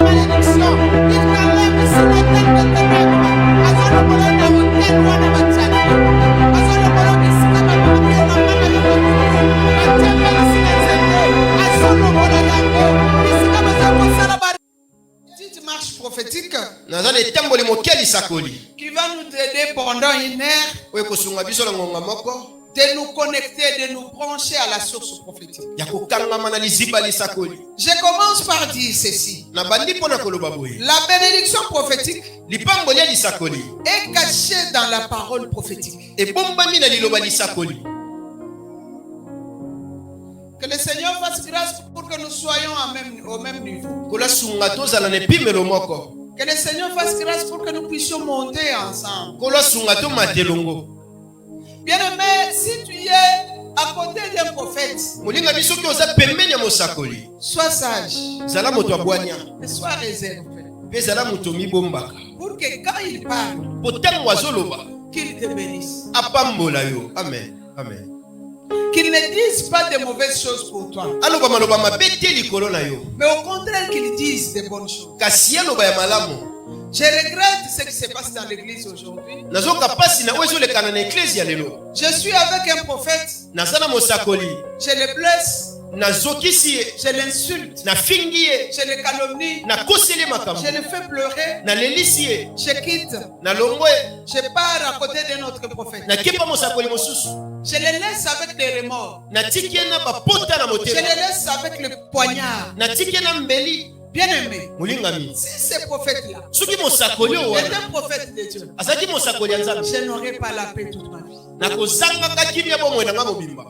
malédiction. Il t'enlève sur la tête de tes rêves. Azolo bolo na hotel wana bachani. Azolo bolo bisika ba mama na mama na mama. Bachani na sinazete. Azolo bolo yango. Bisika ba zako sala ba. Petite marche prophétique nazana etamboli mokeli sakoli qui va nous aider pendant une heure oyo kosunga biso na ngonga moko de nous connecter, de nous brancher à la source prophétique. ya kokangama na liziba lisakoli. Je commence par dire ceci. na bandi mpona koloba boye La bénédiction prophétique lipamboli ya lisakoli est cachée dans la parole prophétique. ebombami na liloba lisakoli. Que le Seigneur fasse grâce pour que nous soyons au même niveau. kolasunga tozala na epimelo moko. Que le Seigneur fasse grâce pour que nous puissions monter ensemble. kolasunga tomatelongo. Bien-aimé, si tu es à côté d'un prophète, molinga biso ki oza pembeni ya mosakoli sois sage zala moto abwanya et sois réservé. mpe zala moto mibombaka Pour que quand il parle, po ntango azoloba qu'il te bénisse. apambola yo. Amen. Amen. Qu'il ne dise pas de mauvaises choses pour toi. aloba maloba mabe te likolo na yo Mais au contraire, qu'il dise de bonnes choses. kasi aloba ya malamu. Je regrette ce qui se passe dans l'église aujourd'hui. nazoka pasi na oyo ezolekana na eklesi ya lelo. Je suis avec un prophète. naza na mosakoli Je le blesse. nazokisi ye Je l'insulte. nafingi ye Je le calomnie. nakoseli makambo Je le fais pleurer. nalelisi ye Je quitte. nalongo ye Je pars à côté de notre prophète. nakepa mosakoli mosusu Je le laisse avec des remords. natiki ye na bapota na Je motema le laisse avec le poignard. natiki ye na mbeli. Bien-aimé, molingami si ce prophète-là soki mosakoli oyo est wana un prophète de Dieu, azalaki mosakoli ya nzambe je n'aurai pas la paix toute ma vie. nakozangaka kimia bomoi na nga mobimba.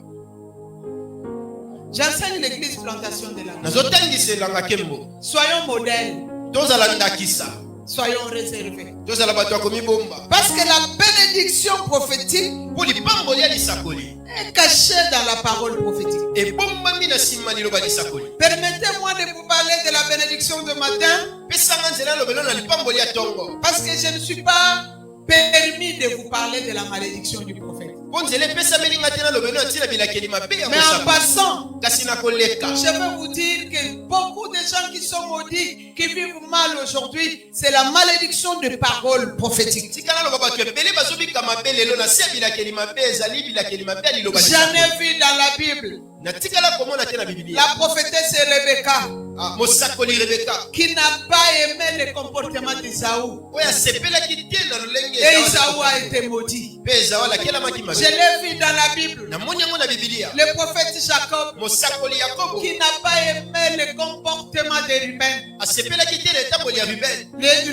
J'enseigne l'église plantation de la main. nazotangiselanga nkembo Soyons modèles. tozala ndakisa Soyons réservés. tozala bato ya komibomba Parce que la bénédiction prophétique mpo lipamboli ya lisakoli est cachée dans la parole prophétique. ebombami na nsima liloba lisakoli. Permettez-moi de vous parler de la bénédiction de matin. pesanga nzela lobelo na lipamboli ya tongo Parce que je ne suis pas permis de vous parler de la malédiction du prophète. mpo nzela epesameli nga te na lobelo na ntina bilakeli mabe ya Mais en mosakoli. passant, kasi na koleka je veux vous dire que beaucoup de gens qui sont maudits, qui vivent mal aujourd'hui, c'est la malédiction de paroles prophétiques. tika naloba bato ebele bazobika mabe lelo na se ya bilakeli mabe ezali bilakeli mabe ya liloba J'en lisakoli. ai vu dans la Bible natikala komona te na bibilia la prophétesse Rebecca mosakoli rebeka qui n'a pas aimé le comportement d'Isaü. oyo asepelaki te na lolenge Et Isaü a été maudit. mpe ezawa alakelamaki Je mabe. l'ai vu dans la Bible. namoni yango na bibilia Le prophète Jacob mosakoli yakobo qui n'a pas aimé le comportement de Ruben. asepelaki te na etamboli ya ruben.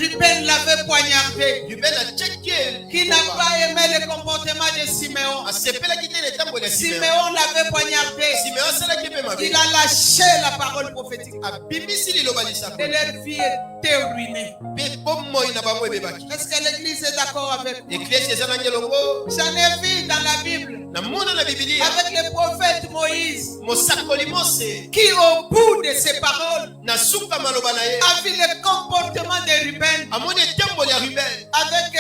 Ruben l'avait poignardé. ruben atiaki Qui n'a pas aimé le comportement de Siméon. asepelaki te na etamboli ya simeon. Siméon l'avait poignardé. simeon asalaki mpe mabe. Il a lâché la parole prophétique. abimisi liloba Et lisakoli leur vie était ruinée. mpe bomoi na bango ebebaki. Est-ce que l'église est d'accord avec moi? eklesi eza na ngelongo J'en ai vu dans la Bible namona na bibilia avec le prophète Moïse mosakoli mose qui au bout de ses paroles na suka maloba na ye a vu le comportement de Ruben amoni etamboli ya ruben. avec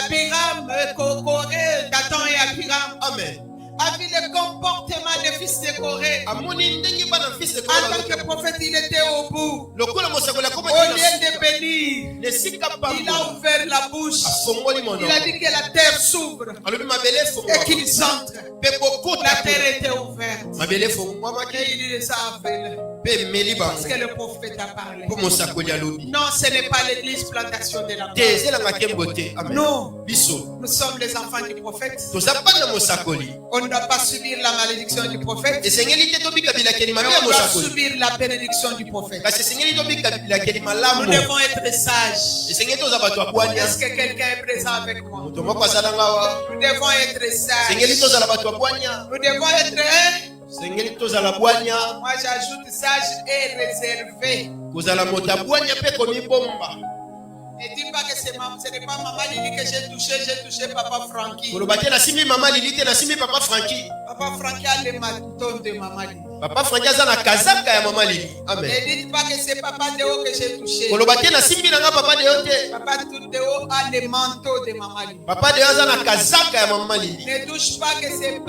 Abiram, Corée, Dathan et Abiram. amen. A vu le comportement des fils de Corée. amoni ndenge bana fils de En tant que prophète, il était au bout. lokola mosakoli Au akomaki lieu de bénir, nesika il a pambo ouvert la bouche. afongoli mono Il a dit que la terre s'ouvre alobi mabele et efongwama qu'ils entrent. mpe bokota La terre était ouverte. mabele efongwamaki Et il les a aveuglés. mpe emeli Parce bango que le prophète a parlé. mpo mosakoli alobi Non, ce n'est pas l'église plantation de la te mort. ezelanga nkembo te. amen. Non, biso nous sommes les enfants du prophète. toza bana mosakoli On ne doit pas subir la malédiction du prophète, esengeli te tobika bilakeli mais mabe ya on doit mosakoli subir la bénédiction du prophète. kasi esengeli tobika bilakeli Nous malamu. devons être sages. esengeli toza bato ya bwania. Est-ce que quelqu'un est présent avec moi? moto moko azalanga awa Nous devons être esengeli sages. tozala bato ya bwania. Nous devons être, esengeli tozala bwania moi j'ajoute sage et réservé. kozala moto ya bwania mpe komibomba. Ne dis pas que ce n'est pas maman Lili que j'ai touché papa Francky. koloba te nasimbi mama lili te nasimbi papa franki. Papa Francky a le maton de maman Lili. papa franki aza na kazaka ya mama lili. amen. Ne dites pas que c'est papa Déo que j'ai touché. koloba te nasimbi nanga papa deyo te. Papa Déo a le manteau de maman Lili. papa deyo aza na kazaka ya mama lili. Ne touche pas que c'est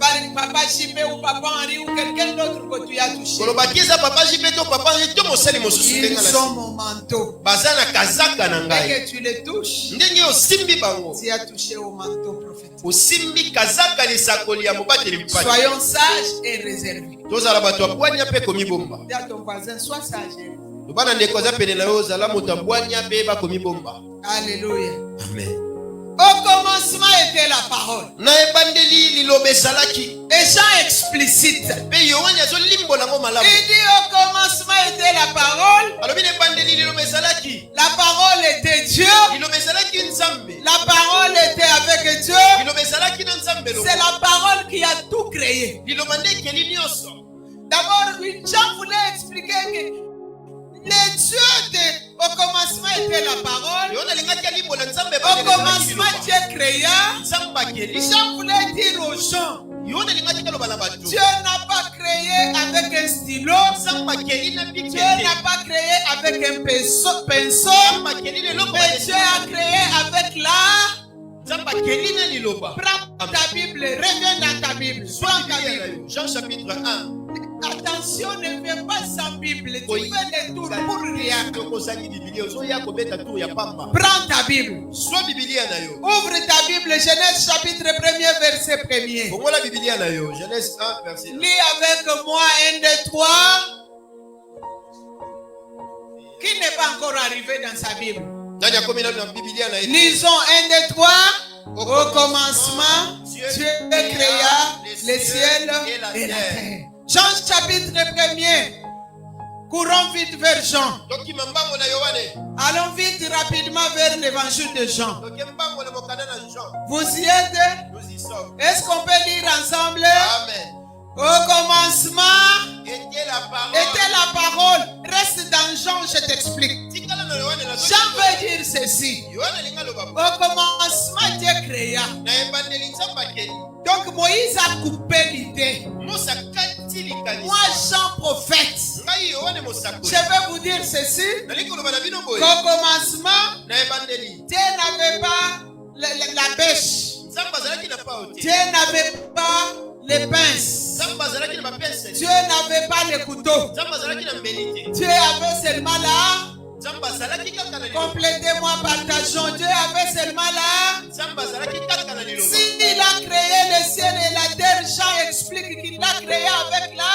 Papa JP ou Papa Henri ou quelqu'un d'autre que tu as touché. Kolobakiza papa JP to papa Henri to mosali mosusu Ils ndenga sont mon manteau. bazana kazaka na Dès ngai que tu les touches, ndenge osimbi bango tu as touché au manteau prophétique. osimbi kazaka lisakoli ya mobateli mpasi Soyons sages et réservés. tozala bato ya bwanya mpe komibomba Dis à ton voisin, sois sage. tobana ndeko aza pene na yo ozala moto ya bwanya mpe bakomibomba. Alléluia. Amen. Au commencement était la parole. Na ebandeli liloba ezalaki Et Jean explicite. mpe yohani azolimbola ngo malamu Il dit au commencement était la parole. alobi na ebandeli liloba ezalaki La parole était Dieu. liloba ezalaki nzambe La parole était avec Dieu. liloba ezalaki na nzambe C'est la parole qui a tout créé. liloba nde ekeli nyonso. D'abord, Jean voulait expliquer que les dieux au commencement était la parole. yohani alingaki alimbola nzambe Au commencement, Dieu créa. nzambe akeli Jean voulait dire aux gens, yohani alingaki kaloba na bato Dieu n'a pas créé avec un stylo. nzambe akeli na Dieu bikete n'a pas créé avec un pinceau. nzambe akeli leloko Mais Dieu a créé avec la. nzambe akeli na liloba. Prends ta Bible, reviens dans ta Bible. Sois Prends ta Biblia na Bible. yo. Jean chapitre 1 Attention, ne fais pas sans Bible. Tu Oui. fais des tours pour rien. tokozangi bibilia ozoya kobeta tour ya pamba. Prends ta Bible. Sois bibilia na yo. Ouvre ta Bible, Genèse chapitre 1er, verset 1er. bongola bibilia na yo. Genèse 1 verset 1. Lis avec moi 1, 2, 3. Qui n'est pas encore arrivé dans sa Bible? nani akomi nano na bibilia na ye? Lisons 1, 2, 3. Au commencement, Dieu créa les ciels et la terre. Jean chapitre 1er. Courons vite vers Jean. tokima mbango na yohane Allons vite rapidement vers l'évangile de Jean. toke mbango na mokanda na Jean. Vous y êtes? Nous y sommes. Est-ce qu'on peut lire ensemble? Amen. Au commencement Était la parole. était la parole. Reste dans Jean, je t'explique. tikala na yohane na Jean veut dire ceci. yohane alinga loba Au commencement, Dieu créa. na ebandeli nzambe akeli Donc Moïse a coupé l'idée. musa kati likanisi. Moi, Jean prophète, ngai yohane je mosakoli vais vous dire ceci. nalingi koloba na bino boye Qu'au commencement, na ebandeli Dieu n'avait pas la bêche. nzambe azalaki na pao te. Dieu n'avait pas les pinces. nzambe azalaki na bapese Dieu n'avait pas les couteaux. nzambe azalaki na mbeli te. Dieu avait seulement là. nzambe azalaki kaka na liloba. Complétez-moi, partageons. Dieu avait seulement là. nzambe azalaki kaka na liloba. S'il a créé le ciel et la terre, Jean explique qu'il l'a créé avec là.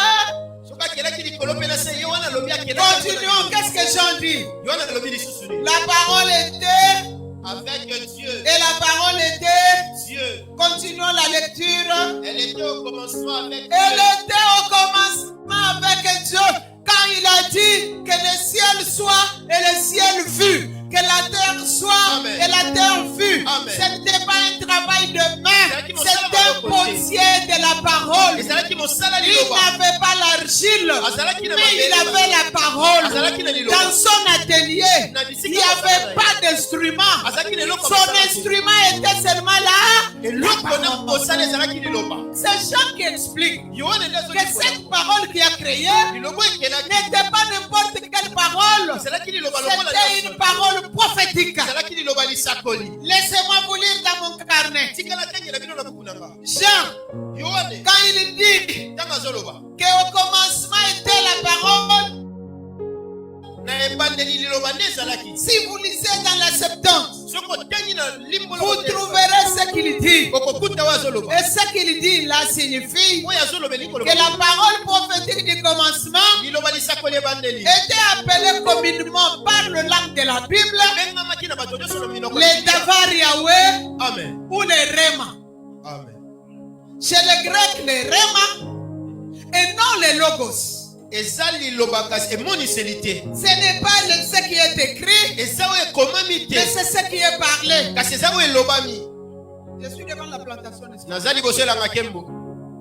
soki akelaki likolo mpe na se yohane alobi akelaki. Continuons. Qu'est-ce que Jean dit? yohane alobi lisusu nini? La parole était avec Dieu. et la parole était. Dieu. Continuons la lecture. Elle était au commencement avec Dieu. Elle était au commencement avec Dieu quand il a dit que le ciel soit et le ciel fut, que la terre soit Amen. et la terre fut. Amen. Ce n'était pas un travail de main, C'est-à-dire c'était un potier de la parole. ezalaki mosala Il liloba. n'avait pas l'argile, azalaki na mais il mabele. avait la parole. azalaki na liloba. Dans son atelier, Na il bisika n'y avait pas d'instrument. azalaki na eloko Son instrument était seulement là. eloko na kosala ezalaki liloba. C'est Jean qui explique yohane nde que azolikola. cette parole qui a créé liloba ekelaki n'était pas n'importe quelle parole. ezalaki liloba lokola C'était une parole prophétique. ezalaki liloba lisakoli. Laissez-moi vous lire dans mon carnet. tikala tengela bino na buku na nga. Jean, yohane quand il dit ntango azoloba qu'au commencement était la parole, na ebandeli liloba nde ezalaki. si vous lisez dans la Septante, soki otangi na limbolo vous trouverez ce qu'il dit. okokuta oyo azoloba. Et ce qu'il dit là signifie oyo azoloba elingi que koloba la parole prophétique du commencement liloba lisakoli ebandeli était appelée communément par le langue de la Bible ebengamaki na bato nyonso na minoko les Davar Yahweh amen ou les Réma. amen. Chez les Grecs, les Réma et non les Logos. eza liloba kasi emoniseli te. Ce n'est pas ce qui est écrit, eza oyo ekomami mais te c'est ce qui est parlé. kasi eza oyo elobami. Je suis devant la plantation. n'est-ce pas? naza liboso elanga nkembo.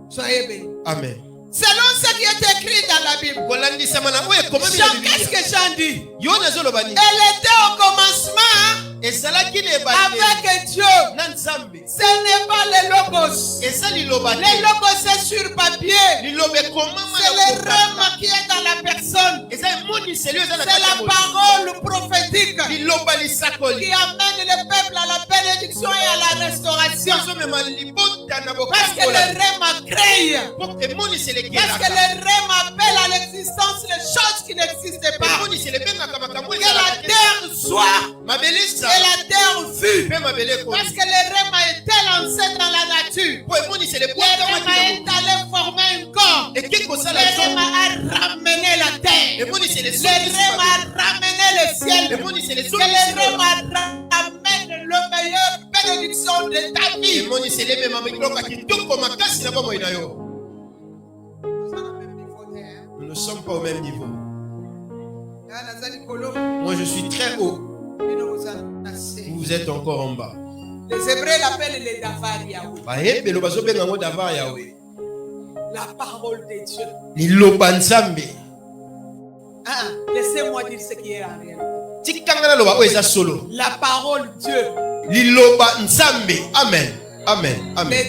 Soyez bénis. amen. Selon ce qui est écrit dans la Bible. kolandisama na oyo ekomami na Jean, qu'est-ce bibilia. que Jean dit? yohane azoloba nini? Elle était au commencement ezalaki na ebandeli avec Dieu. na nzambe. Ce n'est pas les Logos. eza liloba Les te. Logos, c'est sur papier. liloba ekomama C'est na le kokata. rêve qui est dans la personne. eza emoniseli oyo eza na C'est kati ya la moto. parole prophétique liloba lisakoli qui amène le peuple à la bénédiction rédemption et à la restauration. azomema libota na Parce que le rêve crée. pour emonisa Parce que elekelaka le rêve appelle à l'existence les choses qui n'existent pas. emonisa elebengaka makambo Que la terre soit mabelisa et la terre fut. mpe mabele ekoli Parce que le rêve a été lancé dans la nature. po emonisa Le rêve est allé former un corps. eke Le kosala rêve a ramené la terre. emonisa Le rêve a ramené le ciel. emonisa Que le rêve ramène le meilleur bénédiction de ta vie. emonisa elemema biloko ya kitoko makasi na bomoi na yo. Nous ne sommes pas au même niveau. Moi je suis très haut, vous êtes encore en bas. Les Hébreux l'appellent les Davar Yahweh. Bahebelo bazobenga ngo davar Yahweh. La parole de Dieu. Liloba nzambe. Laissez-moi dire ce qui est en réalité. Tikanga na loba oyo eza solo. La parole Dieu. Liloba nzambe. Amen. Amen. Amen.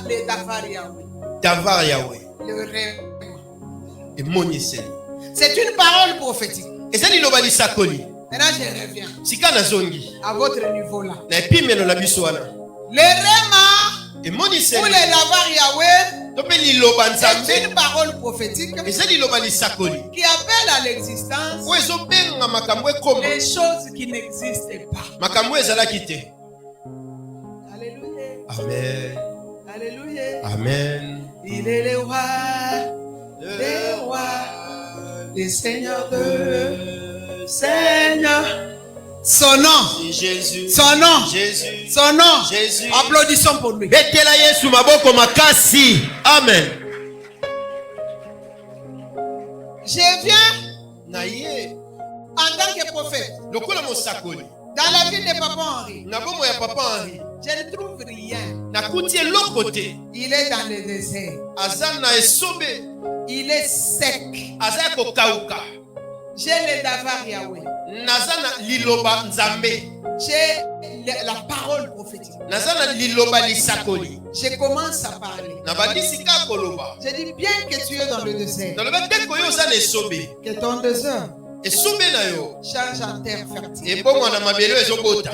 Les Davar Yahweh. Davar Yahweh. Le rêve. Emoniseli. C'est une parole prophétique. Eza liloba lisakoli. Maintenant je reviens Sika na zongi. à votre niveau là. Na epimelo na biso wana. Le rêve Emoniseli. pour les Davar Yahweh. Tope liloba nzambe. C'est une parole prophétique Eza liloba lisakoli. qui appelle à l'existence Oyo ezobenga makambo ekoma. les choses qui n'existent pas. Makambo ezalaki te. Alléluia. Amen. Alléluia. Amen. Il est le roi, le roi, le Seigneur de Seigneur. Son nom, Jésus. son nom, Jésus. son nom. Jésus. Applaudissons pour lui. Betela Yesu maboko makasi. Amen. Je viens Na ye. en tant que prophète Lokola mosakoli. dans la vie de Papa Henri. Na bomo ya papa Henri. Je ne trouve rien. Nakuti eloko te. Il est dans le désert. Aza na esobe. Il est sec. Aza ya kokauka. J'ai le Davar Yahweh. Naza na liloba nzambe. J'ai la parole prophétique. Naza na liloba lisakoli. Je commence à parler. Na bandisi ka koloba. Je dis bien que tu es dans le désert. Na loba te koyo oza na esobe. Que ton désert Esobe na yo. change en terre fertile. Ebongo na mabelo ezobota.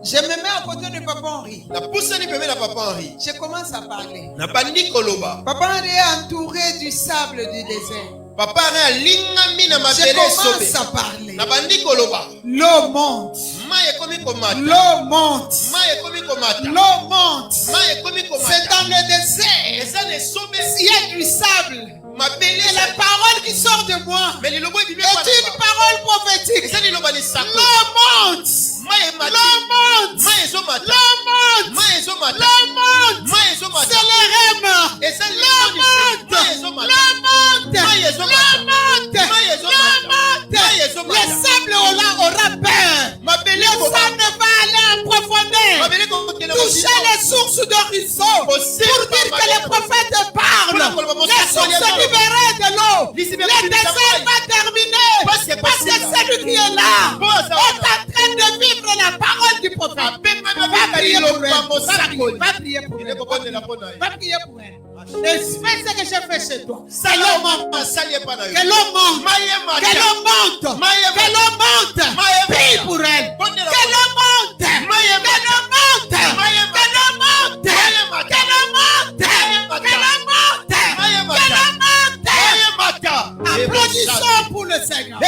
Je me mets à côté de Papa Henri. Na pusani pembe na papa Henri. Je commence à parler. Na bandi koloba. Papa Henri est entouré du sable du désert. Papa Henri alingami na Je mabele commence esobe. à parler. Na bandi koloba. L'eau monte. Mai ekomi komata. L'eau monte. Mai ekomi komata. L'eau monte. Mai ekomi C'est komata. dans le désert. Eza na esobe. Il y a du sable. Mabele Et la parole qui sort de moi mais liloba ebimi est une parole prophétique. eza liloba lisako. L'eau monte. Mai emati. L'eau monte. Mai ezomata. L'eau monte. Mai ezomata. L'eau monte. Mai ezomata. C'est le rêve. Eza L'eau monte. Mai ezomata. L'eau monte. Mai ezomata. L'eau monte. Mai ezomata. L'eau monte. Mai ezomata. Le sable aura peur. Mabele Le sable va aller en profondeur. mabele kokokela Toucher les sources d'horizon. Pour dire que les prophètes parlent. Les sources libérées de l'eau. Le désert va terminer. Parce que celui qui est là est en train de vivre la parole du prophète. Va prier pour elle. Va prier pour elle. Va prier pour elle. Et fais ce que j'ai fait chez toi. Que l'eau monte. Que l'eau monte. Que l'eau monte. Que l'eau monte. Prie pour elle. Que l'eau monte. Que l'eau monte. Que l'eau monte. Que l'eau monte. Que l'eau monte. Que l'eau monte. Applaudissons pour le Seigneur.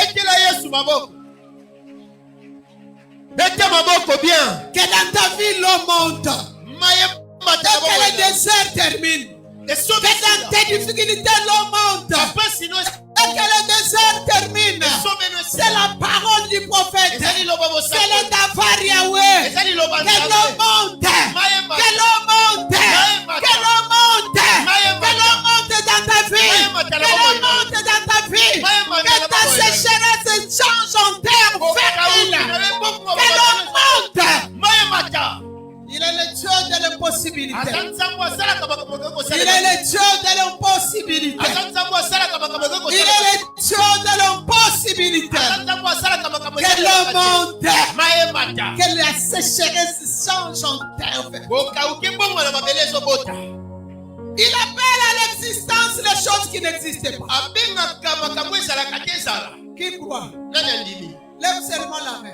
Que dans ta vie l'eau monte. Que le désert termine. Que dans tes difficultés l'eau monte. Et que le désert termine. C'est la parole du prophète. C'est le Davar Yahweh. Que l'eau monte. Que l'eau monte. Que l'eau monte. Que l'eau monte dans ta vie. Que l'eau monte dans ta vie. Que ta sécheresse change en terre fertile. Que l'eau monte. Il est le Dieu de l'impossibilité. Il est le Dieu de l'impossibilité. Il est le Dieu de l'impossibilité. Que l'eau monte. Que la sécheresse change en terre fertile. Il appelle à l'existence les choses qui n'existent pas. Qui croit? Lève seulement la main.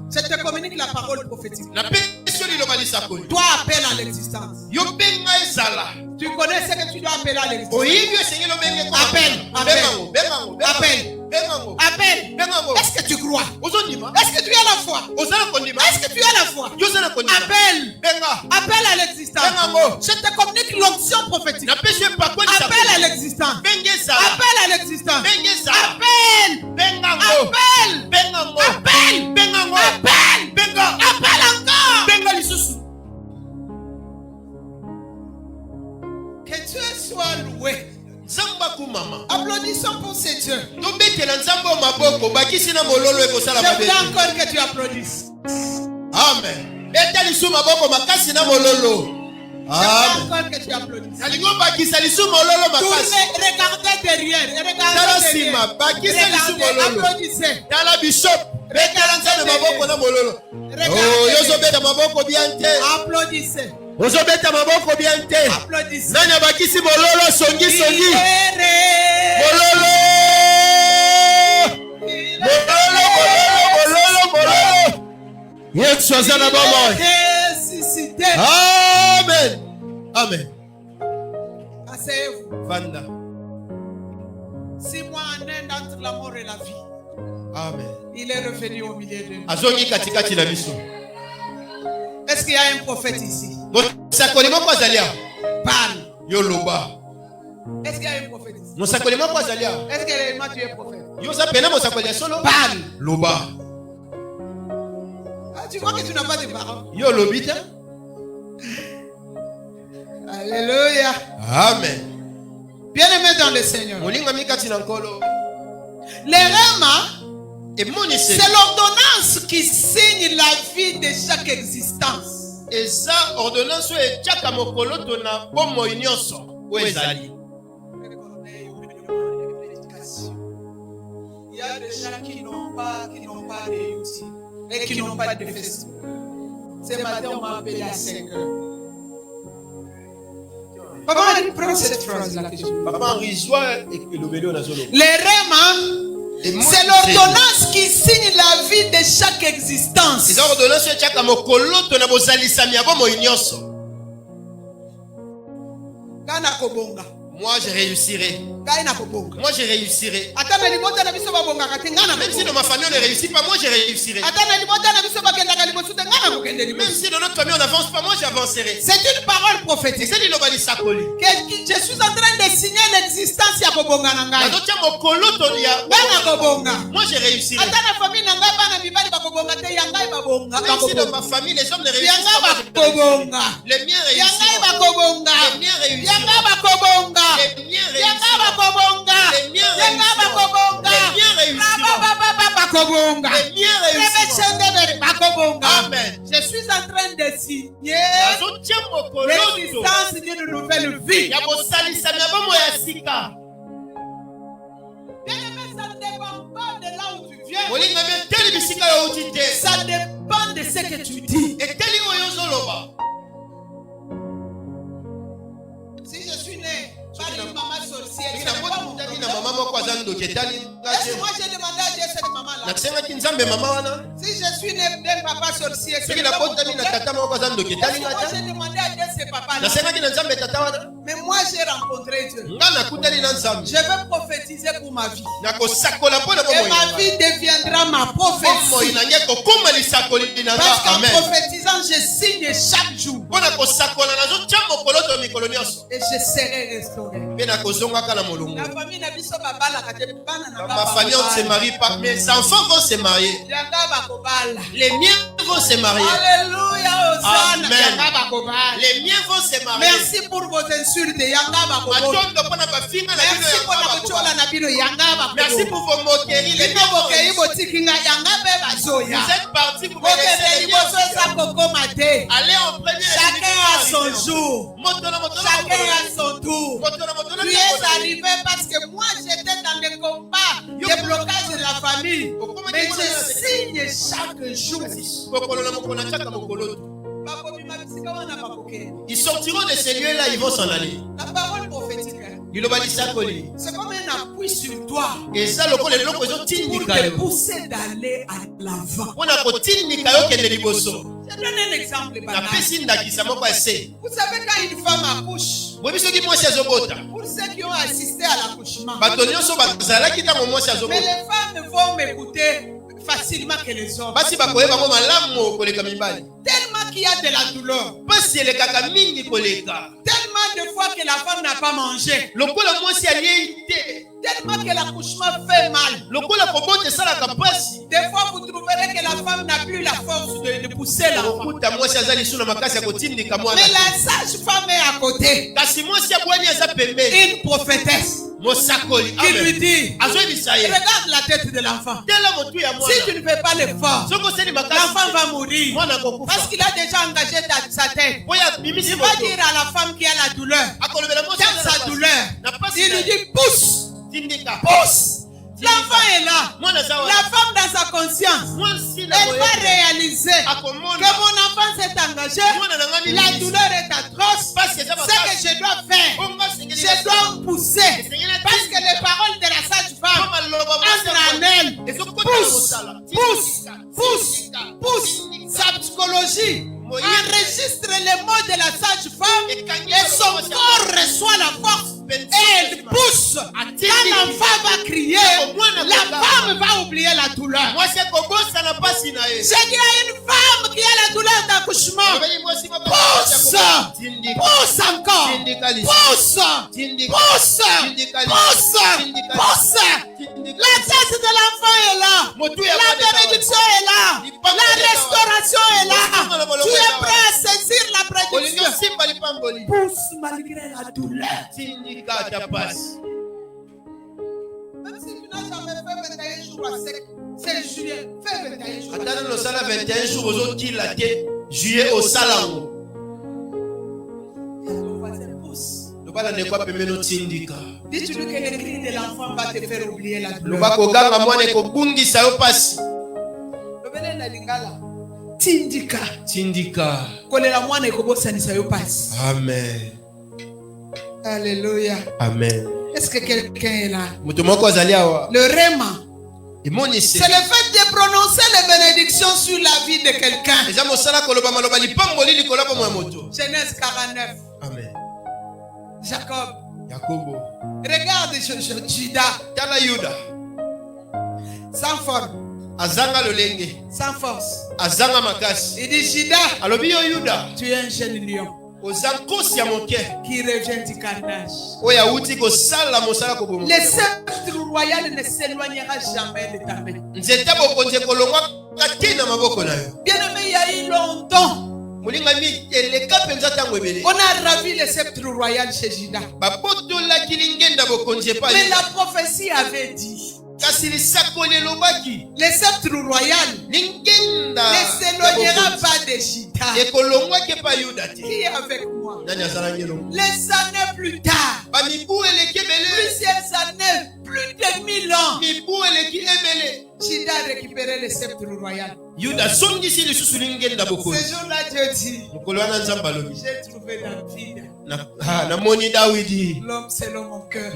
Je te communique la parole prophétique. Toi, appelle à l'existence. Tu connais ce que tu dois appeler à l'existence. Appelle. Est-ce que tu crois? Est-ce que tu as la foi? Est-ce que tu as la foi? Appelle à l'existence. Je te communique l'onction prophétique. Appelle à l'existence. Appelle à l'existence. Appelle encore. Que Dieu soit loué. Applaudissons pour ces dieux. Je voudrais encore que tu applaudisses. Amen. Encore que tu applaudisses. Regardez derrière. Applaudissez. Applaudissez. Applaudissez. Nani abakisi mololo songi. Mololo. Yesu azana baba. Ressuscité. Amen. Asseyez-vous. Vanda. 6 mois en Inde entre la mort et la vie. Amen. Il est revenu au milieu de nous. Azongi katikati na biso. Est-ce qu'il y a un prophète ici? Parle. Yoloba. Est-ce qu'il y a un prophète ici? Est-ce que réellement tu es prophète? Parle. Loba. Tu vois que tu n'as pas de parole. Yolobita. Alléluia. Amen. Bien-aimé dans le Seigneur. Les règlements, c'est l'ordonnance qui signe la vie de chaque existence. Et ça, ordonnance est chaque mokolo tona bomo nyonso ezali. Il y a des gens qui n'ont pas réussi et qui n'ont pas de Facebook. Ce matin, on m'a appelé à 5 heures. Papa, prends cette phrase-là. Papa, les règlements, c'est l'ordonnance qui signe la vie de chaque existence. C'est l'ordonnance de chaque mokolo tona bozali samia bomo nyonso. Kana kobonga. Moi je réussirai. Moi je réussirai. Même si dans ma famille on ne réussit pas, moi je réussirai. Même si dans notre famille on n'avance pas, moi j'avancerai. C'est une parole prophétique. Que je suis en train de signer l'existence. Moi je réussirai. Même si dans ma famille les hommes ne réussissent pas, les miens réussiront. Les miens réussiront. Amen. Je suis en train de signer l'existence d'une nouvelle vie. Ça ne dépend pas de là où tu viens. Ça dépend de ce que tu dis. Si je suis né par une maman sorcière, est-ce que moi j'ai demandé à Dieu cette maman-là? Si je suis né d'un papa sorcier, est-ce que moi j'ai demandé à Dieu ce papa-là? Mais moi j'ai rencontré Dieu. Je veux prophétiser pour ma vie. Et ma vie deviendra ma prophétie. Parce qu'en prophétisant, je signe chaque jour. Et je serai restauré. La famille n'a ma famille on ne se marie pas, mes enfants vont se marier. Les miens vont se marier. Alléluia. Amen. Les miens vont se marier. Merci pour vos insultes. Merci pour vos moqueries. Vous êtes partis pour me laisser. Allez en premier. Chacun a son jour. Chacun a son tour. Tu es arrivé parce que moi j'étais dans le combat de blocage de la famille. Mais je signe chaque jour. Ils sortiront de ces lieux-là, ils vont s'en aller. La parole prophétique. C'est comme un appui sur toi Et ça, le le pour te pousser d'aller à l'avant. Je donne un exemple banal. Vous savez, quand une femme accouche, pour ceux qui ont assisté à l'accouchement, mais les femmes vont m'écouter facilement que les hommes. Tellement qu'il y a de la douleur. Tellement de fois que la femme n'a pas mangé. Tellement que l'accouchement fait mal. Des fois, vous trouverez que la femme n'a plus la force de pousser l'enfant. Mais la sage-femme est à côté. Une prophétesse qui lui dit, regarde la tête de l'enfant. Si tu ne fais pas l'effort, l'enfant va mourir. Parce qu'il a déjà engagé sa tête. Il va dire à la femme qui a la douleur, dans sa douleur, il lui dit pousse. Pousse. L'enfant est là. La femme dans sa conscience, elle va réaliser que mon enfant s'est engagé. La douleur est atroce. Ce que je dois faire, je dois pousser. Parce que les paroles de la sage-femme entrent en elle. Pousse, pousse, pousse, pousse. Sa psychologie enregistre les mots de la sage-femme et son corps reçoit la force. Et elle pousse. Quand l'enfant va crier, la femme va oublier la douleur. C'est qu'il y a une femme qui a la douleur d'accouchement. Pousse. Pousse encore. Pousse. Pousse. Pousse. Pousse. La tête de l'enfant est là. La bénédiction est là. La restauration est là. Tu es prêt à saisir la prédiction. Pousse malgré la douleur. Même si tu n'as jamais fait 21 jours à sec, c'est juillet. Fais 21 jours. Attends, nous sommes 21 jours aux autres qui l'a dit. Juillet au Salango. Dis-tu que le cri de l'enfant va te faire oublier la douleur. Tindika. Tindika. Amen. Alléluia. Amen. Est-ce que quelqu'un est là? Le rema. C'est le fait de prononcer les bénédictions sur la vie de quelqu'un. Genèse 49. Amen. Jacob. Regarde Judas. Sans forme. Sans force. Il dit Judas. Tu es un jeune lion qui revient du carnage. Le sceptre royal ne s'éloignera jamais de ta main. Bien-aimé, il y a eu longtemps, on a ravi le sceptre royal chez Judas. Mais la prophétie avait dit, le sceptre royal ne s'éloignera pas de Judas. Qui est avec moi? Les années plus tard, plusieurs années, plus de 1000 ans, Judas a récupéré le sceptre royal. Ce jour-là, Dieu dit, j'ai trouvé David, l'homme selon mon cœur.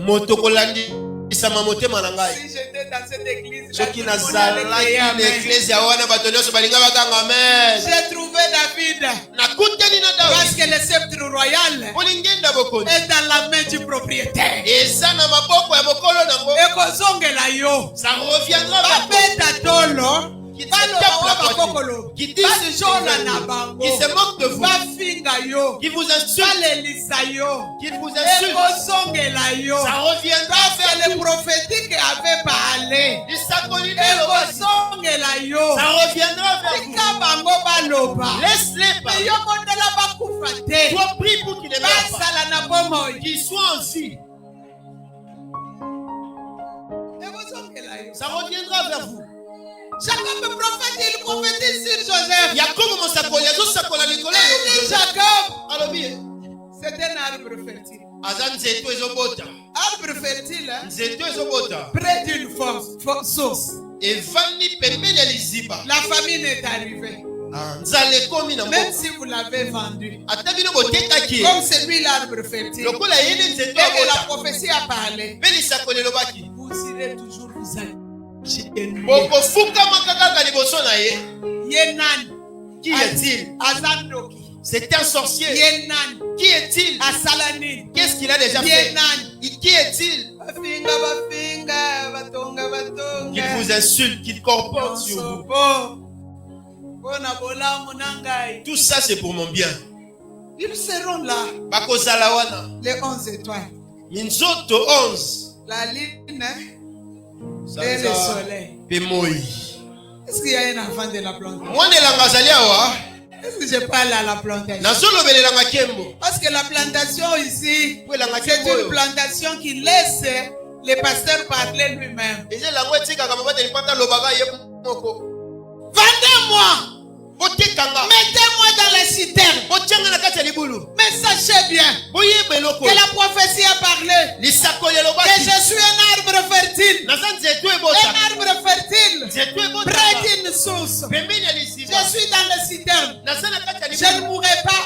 Si j'étais dans cette église, j'ai trouvé David. Parce que le sceptre royal est dans la main du propriétaire. Ça reviendra qui se moque de vous, qui vous insulte, ça reviendra vers le prophétique avait parlé. Ça reviendra vers vous. Laisse-les parler. Toi, prie pour qu'ils ne meurent pas, qu'ils soient en vie. Ça reviendra vers vous. Jacob prophétise, il prophétise sur Joseph. Jacob, c'est un arbre fertile. Arbre fertile, près d'une source. La famine est arrivée. Même si vous l'avez vendu, comme c'est lui l'arbre fertile, et que la prophétie a parlé, vous irez toujours vous agenouiller. Yenan, Qui est-il? Azandoki, C'est un sorcier. Yenan, Qui est-il? Asalani, Qu'est-ce qu'il a déjà fait? Yenan, Qui est-il? Bafinga, bafinga, batonga, batonga. Qu'il vous insulte, qu'il comporte sur vous. Tout ça, c'est pour mon bien. Ils seront là, Bakozalawana. les 11 étoiles. Minzoto 11. La lune et le soleil. Pemoi. Est-ce qu'il y a un enfant de la plantation? Moi, ne l'angazaliawa. Est-ce que je parle à la plantation? Nazolobele la makembo. Parce que la plantation ici, Oui, la c'est makembo. une plantation qui laisse le pasteur parler lui-même. Et j'ai la moitié quand on va te prendre le bagage. Vendez-moi! Mettez-moi Mettez-moi dans la citerne. Mais sachez bien que la prophétie a parlé que je suis un arbre fertile. Un arbre fertile près d'une source. Je suis dans la citerne. Je ne mourrai pas.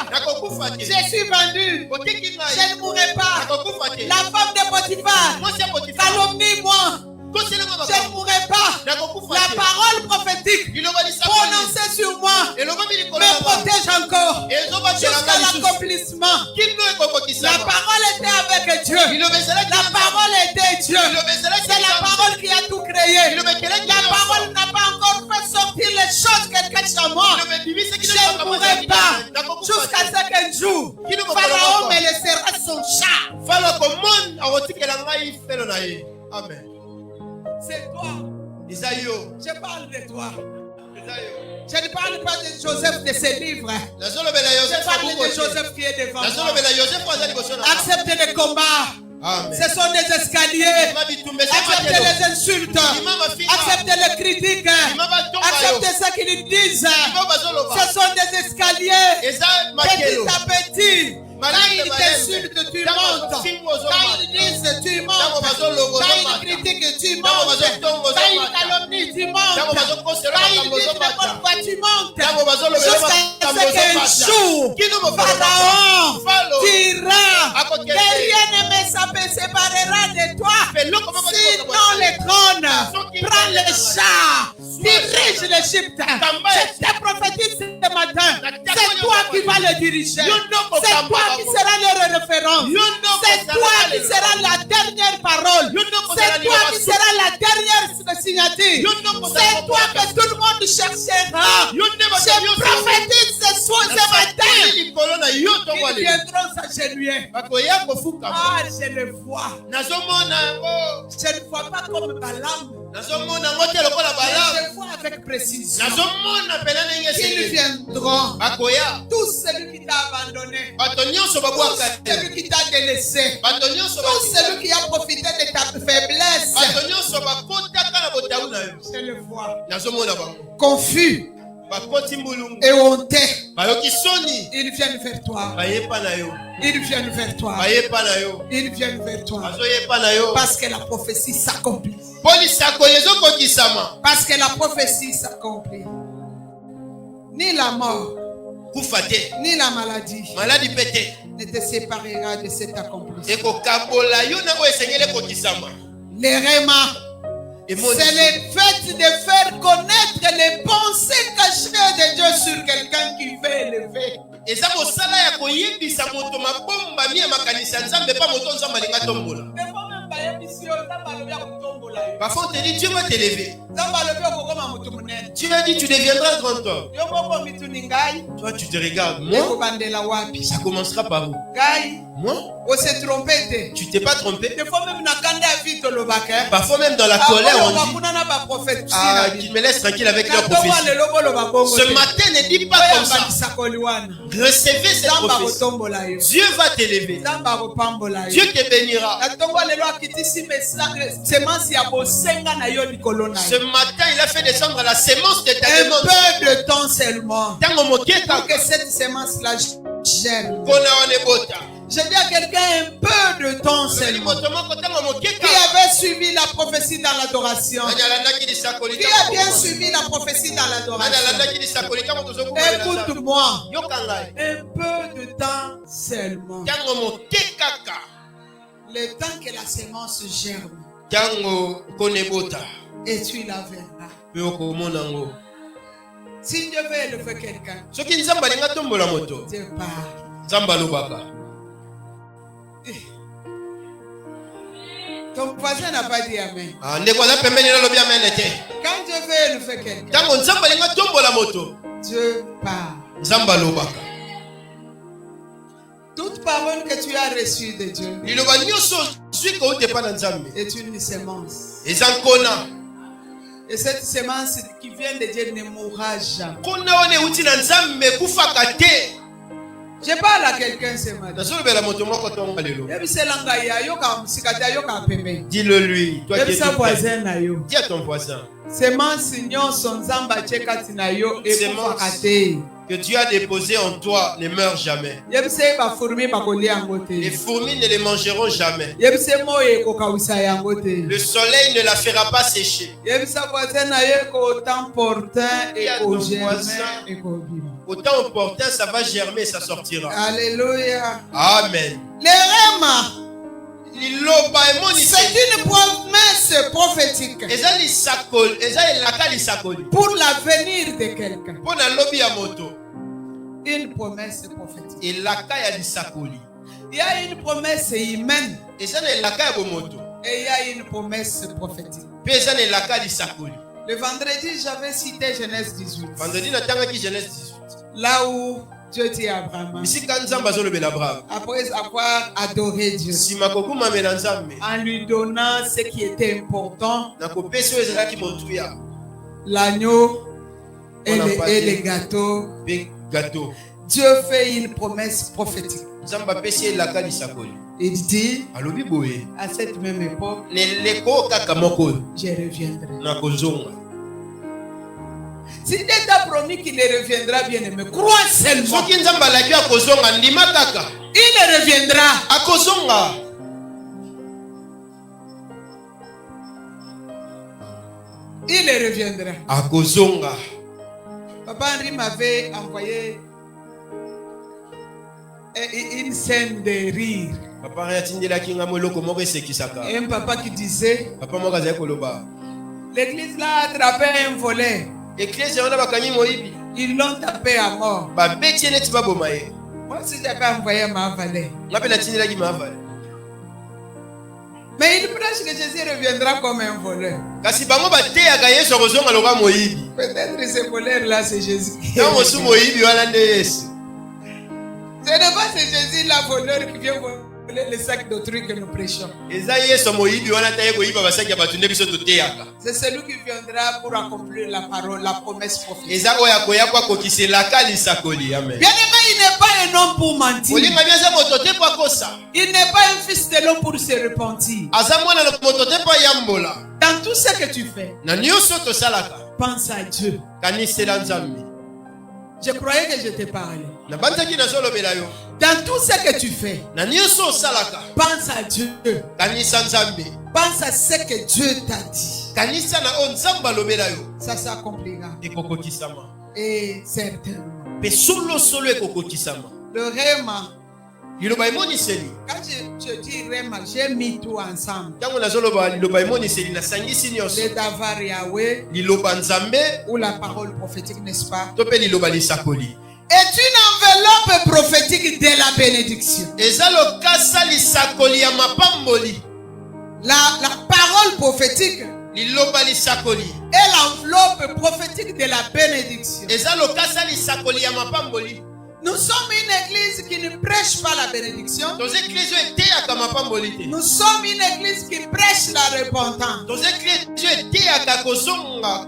Je suis vendu. Je ne mourrai pas. La femme de Potiphar calomnie-moi. Je ne mourrai pas. La parole prophétique prononcée sur moi me protège encore jusqu'à l'accomplissement. La parole était avec Dieu. La parole était Dieu. C'est la parole qui a tout créé. La parole n'a pas encore fait sortir les choses qu'elle cache à moi. Je ne mourrai pas jusqu'à ce qu'un jour Pharaon me laissera son chat. Amen. C'est toi. Isaïo. Je parle de toi. Je ne parle pas de Joseph de ses livres. Je parle de Joseph qui est devant moi. Acceptez les combats. Amen. Ce sont des escaliers. Acceptez les insultes. Acceptez les critiques. Acceptez ce qu'ils disent. Ce sont des escaliers. Petit à petit. Quand ils t'insultent, tu montes. Quand ils disent, tu montes. Quand ils critiquent, tu montes. Quand ils calomnient, tu montes. Quand ils disent n'importe quoi, tu montes. Jusqu'à ce qu'un jour, Pharaon dira que rien ne me séparera de toi. Sinon le trône prend le chat, dirige l'Égypte. Je te prophétise ce matin. C'est toi qui vas le diriger. C'est toi qui sera le référent. C'est toi qui sera la dernière parole. C'est toi qui sera la dernière signature. C'est toi que tout le monde cherchera. Je prophétise ce matin. Ils viendront s'agenouiller. Ah, je le vois. Je ne vois pas comme Balaam. Je vois avec précision. Ils viendront. Tout celui qui t'a abandonné. Tout celui qui t'a délaissé. Tout celui qui a profité de ta faiblesse. Je le vois. Confus et honteux. Ils viennent vers toi. Ils viennent vers toi. Ils viennent vers toi. Parce que la prophétie s'accomplit. Parce que la prophétie s'accomplit. Ni la mort, ni la maladie ne te séparera de cet accomplissement. Les rémas, c'est le fait de faire connaître les pensées cachées de Dieu sur quelqu'un qui veut élever. Parfois on te dit Dieu va t'élever. Tu m'as dit tu deviendras grand homme. Toi tu te regardes. Moi, ça commencera par où? Moi? Tu t'es pas trompé? Parfois même dans la colère on dit qu'ils me laissent tranquille avec leur prophétie. Ce matin ne dis pas comme ça. Recevez cette prophétie. Dieu va t'élever. Dieu te bénira. Ce matin il a fait descendre la sémence de ta demande. Un peu de temps seulement. Pour que cette sémence là germe. Je dis à quelqu'un un peu de temps seulement. Qui avait suivi la prophétie dans l'adoration? Qui a bien suivi la prophétie dans l'adoration? Écoute-moi. Un peu de temps seulement. Le temps que la semence germe. Et tu la verras. Si Dieu veut élever quelqu'un, Dieu parle. Ton voisin n'a pas dit amen. Quand Dieu veut élever quelqu'un, Dieu parle. Toute parole que tu as reçue de Dieu est une semence. Et cette semence qui vient de Dieu ne mourra jamais. Je parle à quelqu'un ce matin. Dis-le lui. Toi qui es ton voisin. Dis à ton voisin. Semence que Dieu a déposé en toi ne meurt jamais. Les fourmis ne les mangeront jamais. Le soleil ne la fera pas sécher. Autant opportun, ça va germer, ça sortira. Alléluia. Amen. C'est une promesse prophétique pour l'avenir de quelqu'un. Une promesse prophétique. Il y a une promesse humaine et il y a une promesse prophétique. Le vendredi, j'avais cité Genèse 18. Là où Dieu dit à Abraham, après avoir adoré Dieu, en lui donnant ce qui était important, l'agneau et les gâteaux, Dieu fait une promesse prophétique. Il dit à cette même époque, je reviendrai. Si Dieu t'a promis qu'il ne reviendra, bien aimé, crois seulement. Il reviendra. Il reviendra. Papa Henri m'avait envoyé une scène de rire. Et un papa qui disait, l'église là a attrapé un volet. Ils l'ont tapé à mort. Moi aussi j'avais envoyé ma valet. Mais il prêche que Jésus reviendra comme un voleur. Peut-être ce voleur là c'est Jésus. Ce n'est pas ce Jésus là voleur qui vient voler les sacs d'autrui que nous prêchons. C'est celui qui viendra pour accomplir la parole, la promesse prophétique. Bien-aimé, il n'est pas un homme pour mentir. Il n'est pas un fils de l'homme pour se repentir. Dans tout ce que tu fais, pense à Dieu. Je croyais que je te parlais. Dans tout ce que tu fais, pense à Dieu. Pense à ce que Dieu t'a dit. Ça s'accomplira. Et certainement. Le Réma. Quand je dis Réma, j'ai mis tout ensemble. Le Davar Yahweh ou la parole prophétique, n'est-ce pas? Est une enveloppe prophétique de la bénédiction. La parole prophétique est l'enveloppe prophétique de la bénédiction. Nous sommes une église qui ne prêche pas la bénédiction. Nous sommes une église qui prêche la repentance.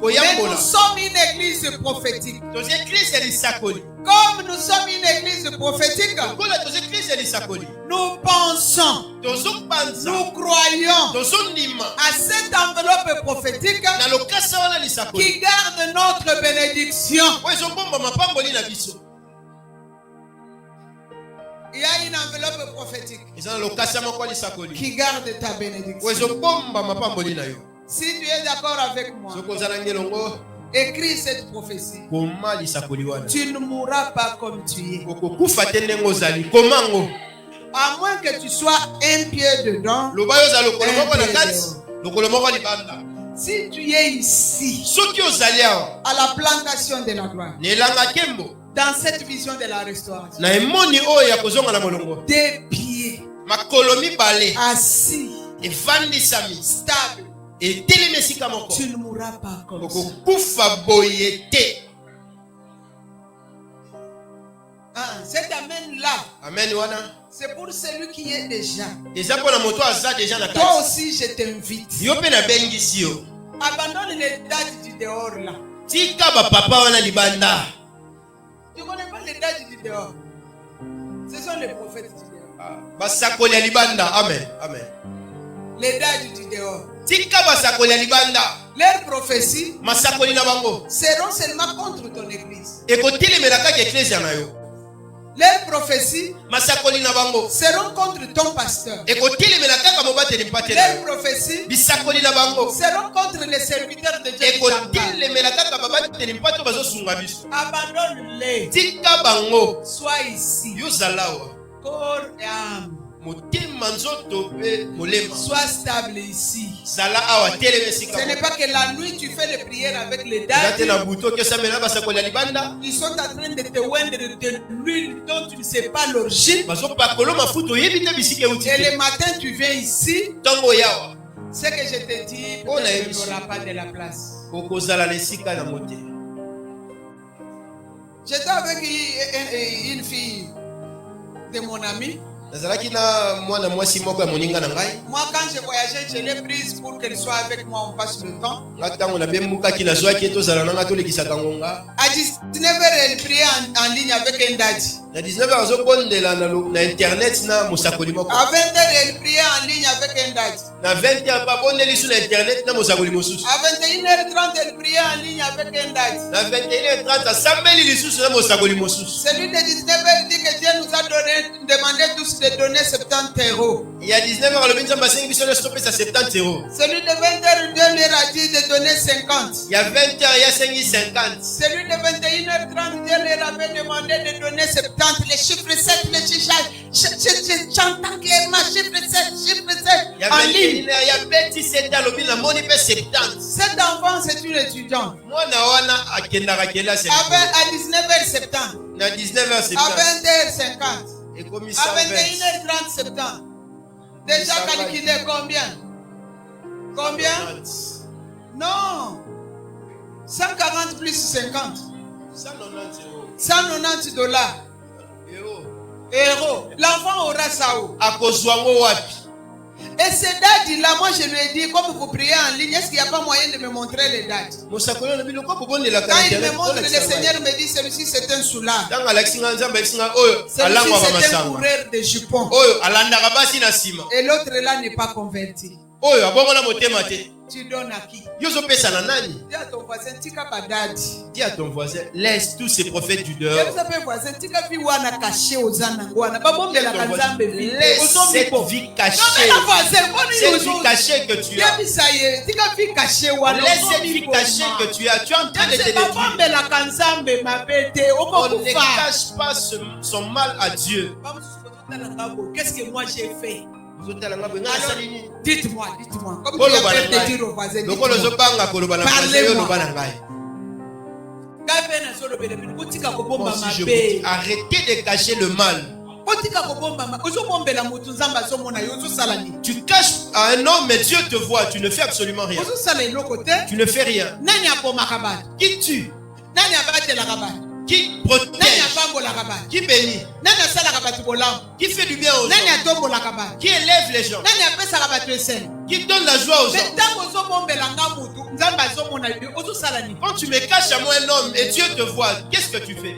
Mais nous sommes une église prophétique. Comme nous sommes une église prophétique, nous pensons, nous croyons à cette enveloppe prophétique qui garde notre bénédiction. Il y a une enveloppe prophétique qui qui garde ta bénédiction. Si tu es d'accord avec moi, écris cette prophétie. Tu ne mourras pas comme tu es. À moins que tu sois un pied dedans, un pied dehors. Si tu es ici, à la plantation de la gloire, dans cette vision de la restauration, des pieds assis, stable, tu ne mourras pas comme ça. Cet amen-là, c'est pour celui qui est déjà. Toi aussi, je t'invite. Abandonne les dates du dehors là. Tu ne connais pas les dates du dehors. Ce sont les prophètes du dehors. Amen. Les dates du dehors. Leurs prophéties seront seulement contre ton église. Leurs prophéties seront contre ton pasteur. Leurs prophéties seront contre les serviteurs de Dieu. Abandonne-les. Sois ici. Corps et âme. Sois stable ici. Ce n'est pas que la nuit tu fais les prières avec les dates. Ils sont en train de te oindre de l'huile dont tu ne sais pas l'origine. Et le matin tu viens ici. Ce que je te dis, il n'y aura pas de la place. J'étais avec une fille de mon ami. Moi, quand je voyageais, je l'ai prise pour qu'elle soit avec moi, on passe le temps. À 19h, elle priait en ligne avec un daddy. À 20h, elle priait en ligne avec un daddy. À 21h30, elle priait en ligne avec un daddy. Celui de 19h dit que Dieu nous a demandé tous de donner 70 euros. Il y a 19h, le celui de 20h, Dieu leur a dit de donner 50. Il y a 20h, il y a 50. Celui de 21h30, Dieu leur avait demandé de donner 70. Les chiffres 7, les chiffres, j'entends clairement chiffre 7, chiffre 7. En ligne. Il y a 27 70. Cet enfant, c'est une étudiante. À 19h70. À 20h50. À 21h30, 70. Déjà calculé combien? Combien? Non. 140 plus 50. 190 dollars. Euros. L'enfant aura ça où? Et ces dates-là, moi je lui ai dit, comme vous priez en ligne, est-ce qu'il n'y a pas moyen de me montrer les dates? Quand il me montre, le Seigneur me dit, celui-ci c'est un soulard. Celui-ci c'est un coureur de jupons. Et l'autre là n'est pas converti. Tu donnes à qui? Dis à ton voisin, tika badadi. Dis à ton voisin, laisse tous ces prophètes du dehors. Laisse cette vie cachée. Cette vie cachée que tu as. Laisse cette vie cachée que tu as. Tu es en train de te détruire. On ne cache pas son mal à Dieu. Qu'est-ce que moi j'ai fait? Alors, dites-moi. Comme tu es en train de dire au voisin, parlez-moi. Arrêtez de cacher le mal. Tu caches à un homme, mais Dieu te voit. Tu ne fais absolument rien. Tu ne fais rien. Qui tue? Qui protège? Qui bénit? Qui fait du bien aux gens? Qui élève les gens? Qui donne la joie aux gens? Quand tu me caches à moi un homme et Dieu te voit, qu'est-ce que tu fais?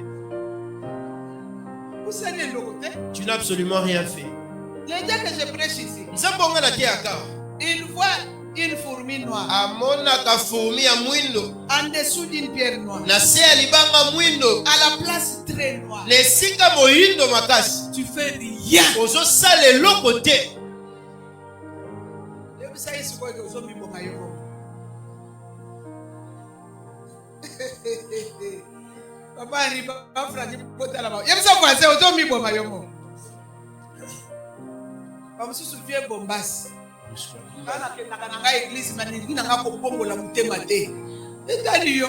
Tu n'as absolument rien fait. Le Dieu que je prêche ici, il voit une fourmi noire en dessous d'une pierre noire, à la place très noire. Tu tu fais rien. Ozo sale le côté. Papa ni papa frère pota là-bas. Y'a ça français auto mi boma yomo. Papa se souvient bombas. Bana ke nakanga église manini nanga ko bongo la mutema te. Etali yo.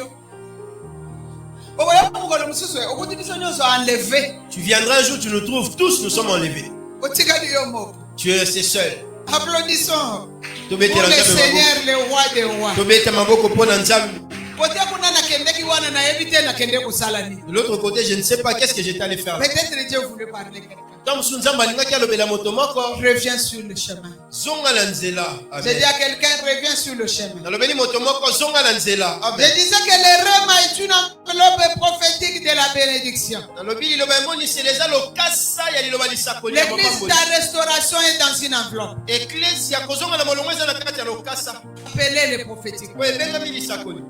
Oboya bongo la mususu e okuti biso nyoso enlevé. Tu viendras un jour, tu nous trouves tous, nous sommes enlevés. Otikadi yo mo. Tu es resté seul. Applaudissons. Pour le Seigneur, le roi des rois. De l'autre côté, je ne sais pas qu'est-ce que j'étais allé faire. Peut-être Dieu voulait parler quelqu'un. Reviens sur le chemin. J'ai dit à quelqu'un, reviens sur le chemin. Je disais que le rema est une enveloppe prophétique de la bénédiction. L'église de la restauration est dans une enveloppe. Appelez le prophétique.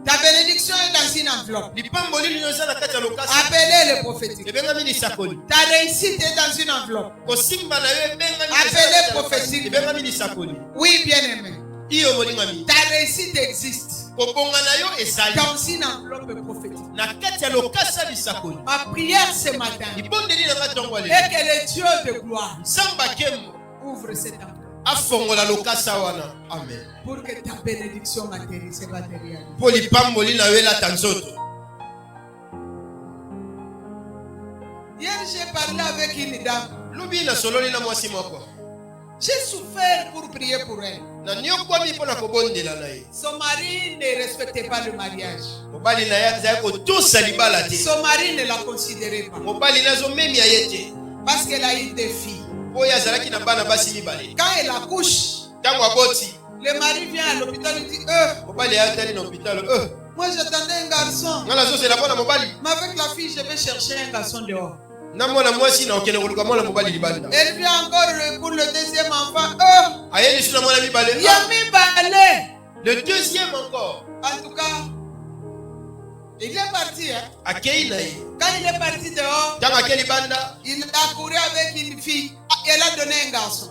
Ta bénédiction est dans une enveloppe. Appelez le prophétique. Ta réussite est dans une enveloppe. Appelez prophétique. Oui, bien-aimé. Ta réussite existe dans une enveloppe prophétique. Ma prière ce matin est que le Dieu de gloire ouvre cette enveloppe. Amen. Pour que ta bénédiction matérielle se matérialise. Hier, j'ai parlé avec une dame. J'ai souffert pour prier pour elle. Son mari ne respectait pas le mariage. Son mari ne la considérait pas. Parce qu'elle a eu des filles. Quand elle accouche, le mari vient à l'hôpital et dit moi j'attendais un garçon. Mais avec la fille, je vais chercher un garçon dehors. Elle vient encore pour le deuxième enfant. Il y a mis balai. Le deuxième encore. En tout cas, il est parti. Hein? Quand il est parti dehors, il a couru avec une fille. Elle a donné un garçon.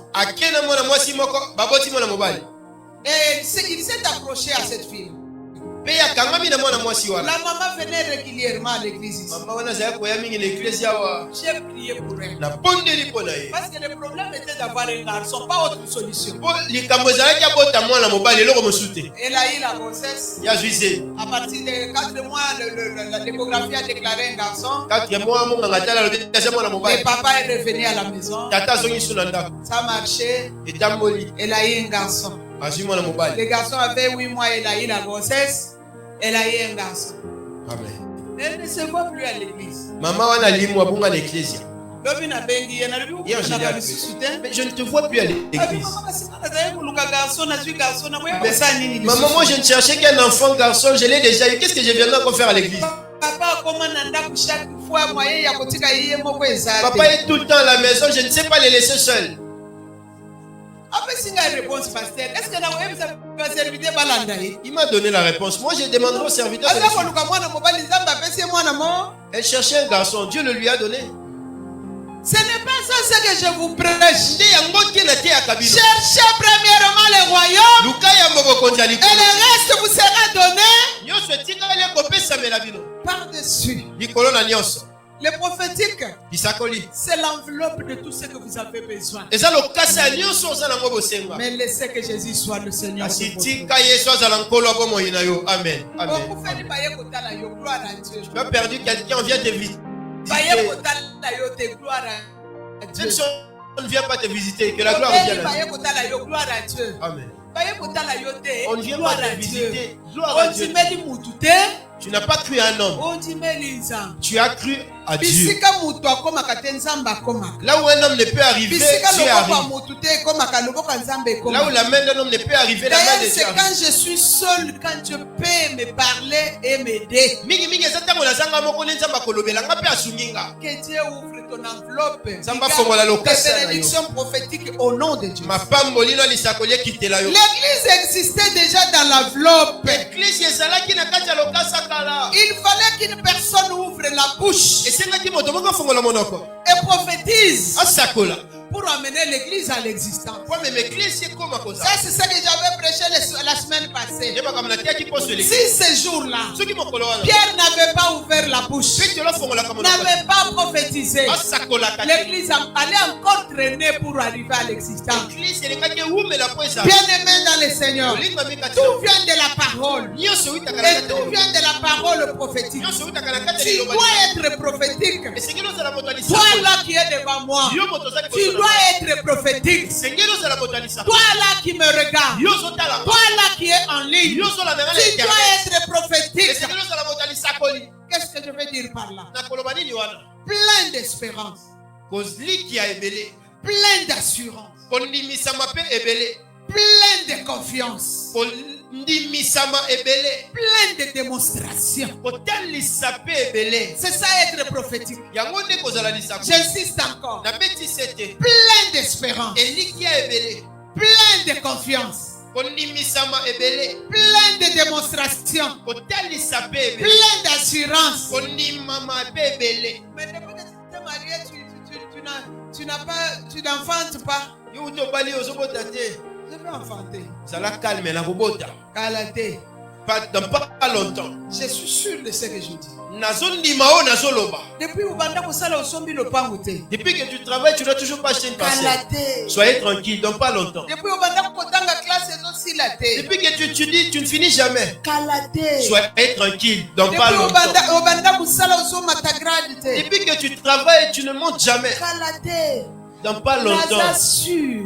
Et il s'est approché à cette fille. La maman venait régulièrement à l'église ici. J'ai prié pour elle. Parce que le problème était d'avoir un garçon, pas autre solution. Elle a eu la grossesse. À partir de 4 mois, l'échographie a déclaré un garçon. Le papa est revenu à la maison. Ça a marché. Elle a eu un garçon. Le garçon avait 8 mois, elle a eu la grossesse. Elle a eu un garçon. Amen. Elle ne se voit plus à l'église. Hier, mais je ne te vois plus à l'église. Maman, moi je ne cherchais qu'un enfant garçon, je l'ai déjà eu. Qu'est-ce que je viens encore faire à l'église? Papa est tout le temps à la maison, je ne sais pas les laisser seuls. Il m'a donné la réponse. Moi, j'ai demandé au serviteur. Elle cherchait un garçon. Dieu le lui a donné. Ce n'est pas ça ce que je vous prêche. Cherchez premièrement le royaume. Et le reste vous sera donné par-dessus. Le prophétique, c'est l'enveloppe de tout ce que vous avez besoin. Mais laissez que Jésus soit le Seigneur. Amen. Tu as perdu quelqu'un, vient te visiter. Même si on ne vient pas te visiter, que la gloire revienne à Dieu. Amen. On ne vient pas te visiter. Gloire à Dieu. Tu n'as pas cru à un homme. Tu as cru à Dieu. Là où un homme ne peut arriver, Dieu arrive. Là où la main d'un homme ne peut arriver, la main de Dieu c'est quand je suis seul, quand Dieu peut me parler et m'aider. Que Dieu ouvre ton enveloppe. Tes bénédictions prophétiques au nom de Dieu. L'église existait déjà dans l'enveloppe. Il fallait qu'une personne ouvre la bouche. Et pour prophétise asakola pour amener l'église à l'existence. kwa meme eglise ekoma Ça, kozala c'est ce que j'avais prêché la semaine passée. nde makambo natiaki poso Si l'église ce jour-là, soki mokolo wana Pierre n'avait pas ouvert la bouche, petelo afongolaka monoko n'avait pas prophétisé, asakolaka te l'église allait encore traîner pour arriver à l'existence. eglise elengaki ewumela po ezala Bien-aimé dans le Seigneur, olingami kati tout vient de la parole. nyonso ewutaka na Et kati ya tout liloba. vient de la parole prophétique. nyonso ewutaka na kati ya Tu liloba dois être prophétique. esengeli ozala moto ya Toi lisakoli là qui es devant moi, yo moto oza tu liboso na dois ngai. être prophétique. esengeli ozala moto ya lisakoli Toi là qui me regarde, yo ozotala toi là qui es en ligne, yo ozolanda nga na tu dois internet être prophétique. esengeli ozala moto ya lisakoli Qu'est-ce que je veux dire par là? nakoloba nini wana Plein d'espérance, kozlikia ebele plein d'assurance, kondimisama mpe ebele plein de confiance, kondimisama ebele plein de démonstration. kotalisa mpe ebele C'est ça être prophétique. yango nde kozala lisakoli J'insiste encore. nabetisi ete Plein d'espérance, elikia ebele plein de confiance, kondimisama ebele plein de démonstration, kotalisa mpe ebele plein d'assurance. kondimama mpe ebele Mais depuis que tu t'es marié, tu n'enfantes pas. yo uti obali ozobota te Je vais enfanter. zala calme na kobota Kalaté. dans pas longtemps Je suis sûr de ce que je dis. nazondima oyo nazoloba Depuis ubanda kusala osombi lopango te. depuis que tu travailles tu dois toujours pas acheter une parcelle Kalaté. soyez tranquille dans pas longtemps Depuis ubanda kotanga classe ezosila te. depuis que tu étudies tu ne finis jamais Kalaté. soyez tranquille dans pas Depuis longtemps ubanda kusala osomata grade te. depuis que tu travailles tu ne montes jamais Kalaté. dans pas longtemps Naza sûr.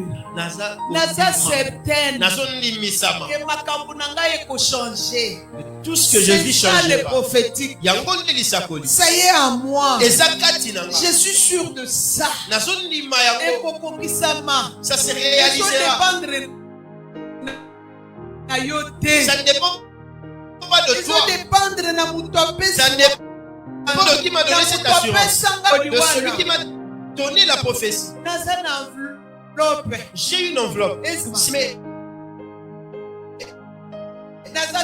Naza certaine. nazondimisama Que makambo na ngai ekochanger. tout ce que je vis C'est ça changer le prophétique. yango nde lisakoli Ça y est en moi. eza kati na nga Je suis sûr de ça. nazondima yango Ekokokisama. ça se Ezo réalisera dépendre na yo te. ça ne dépend pas de Ezo toi dépendre na mutu apesi. ça dépend de qui m'a donné cette assurance de celui qui m'a donné la prophétie Naza na enveloppe. j'ai une enveloppe mais Naza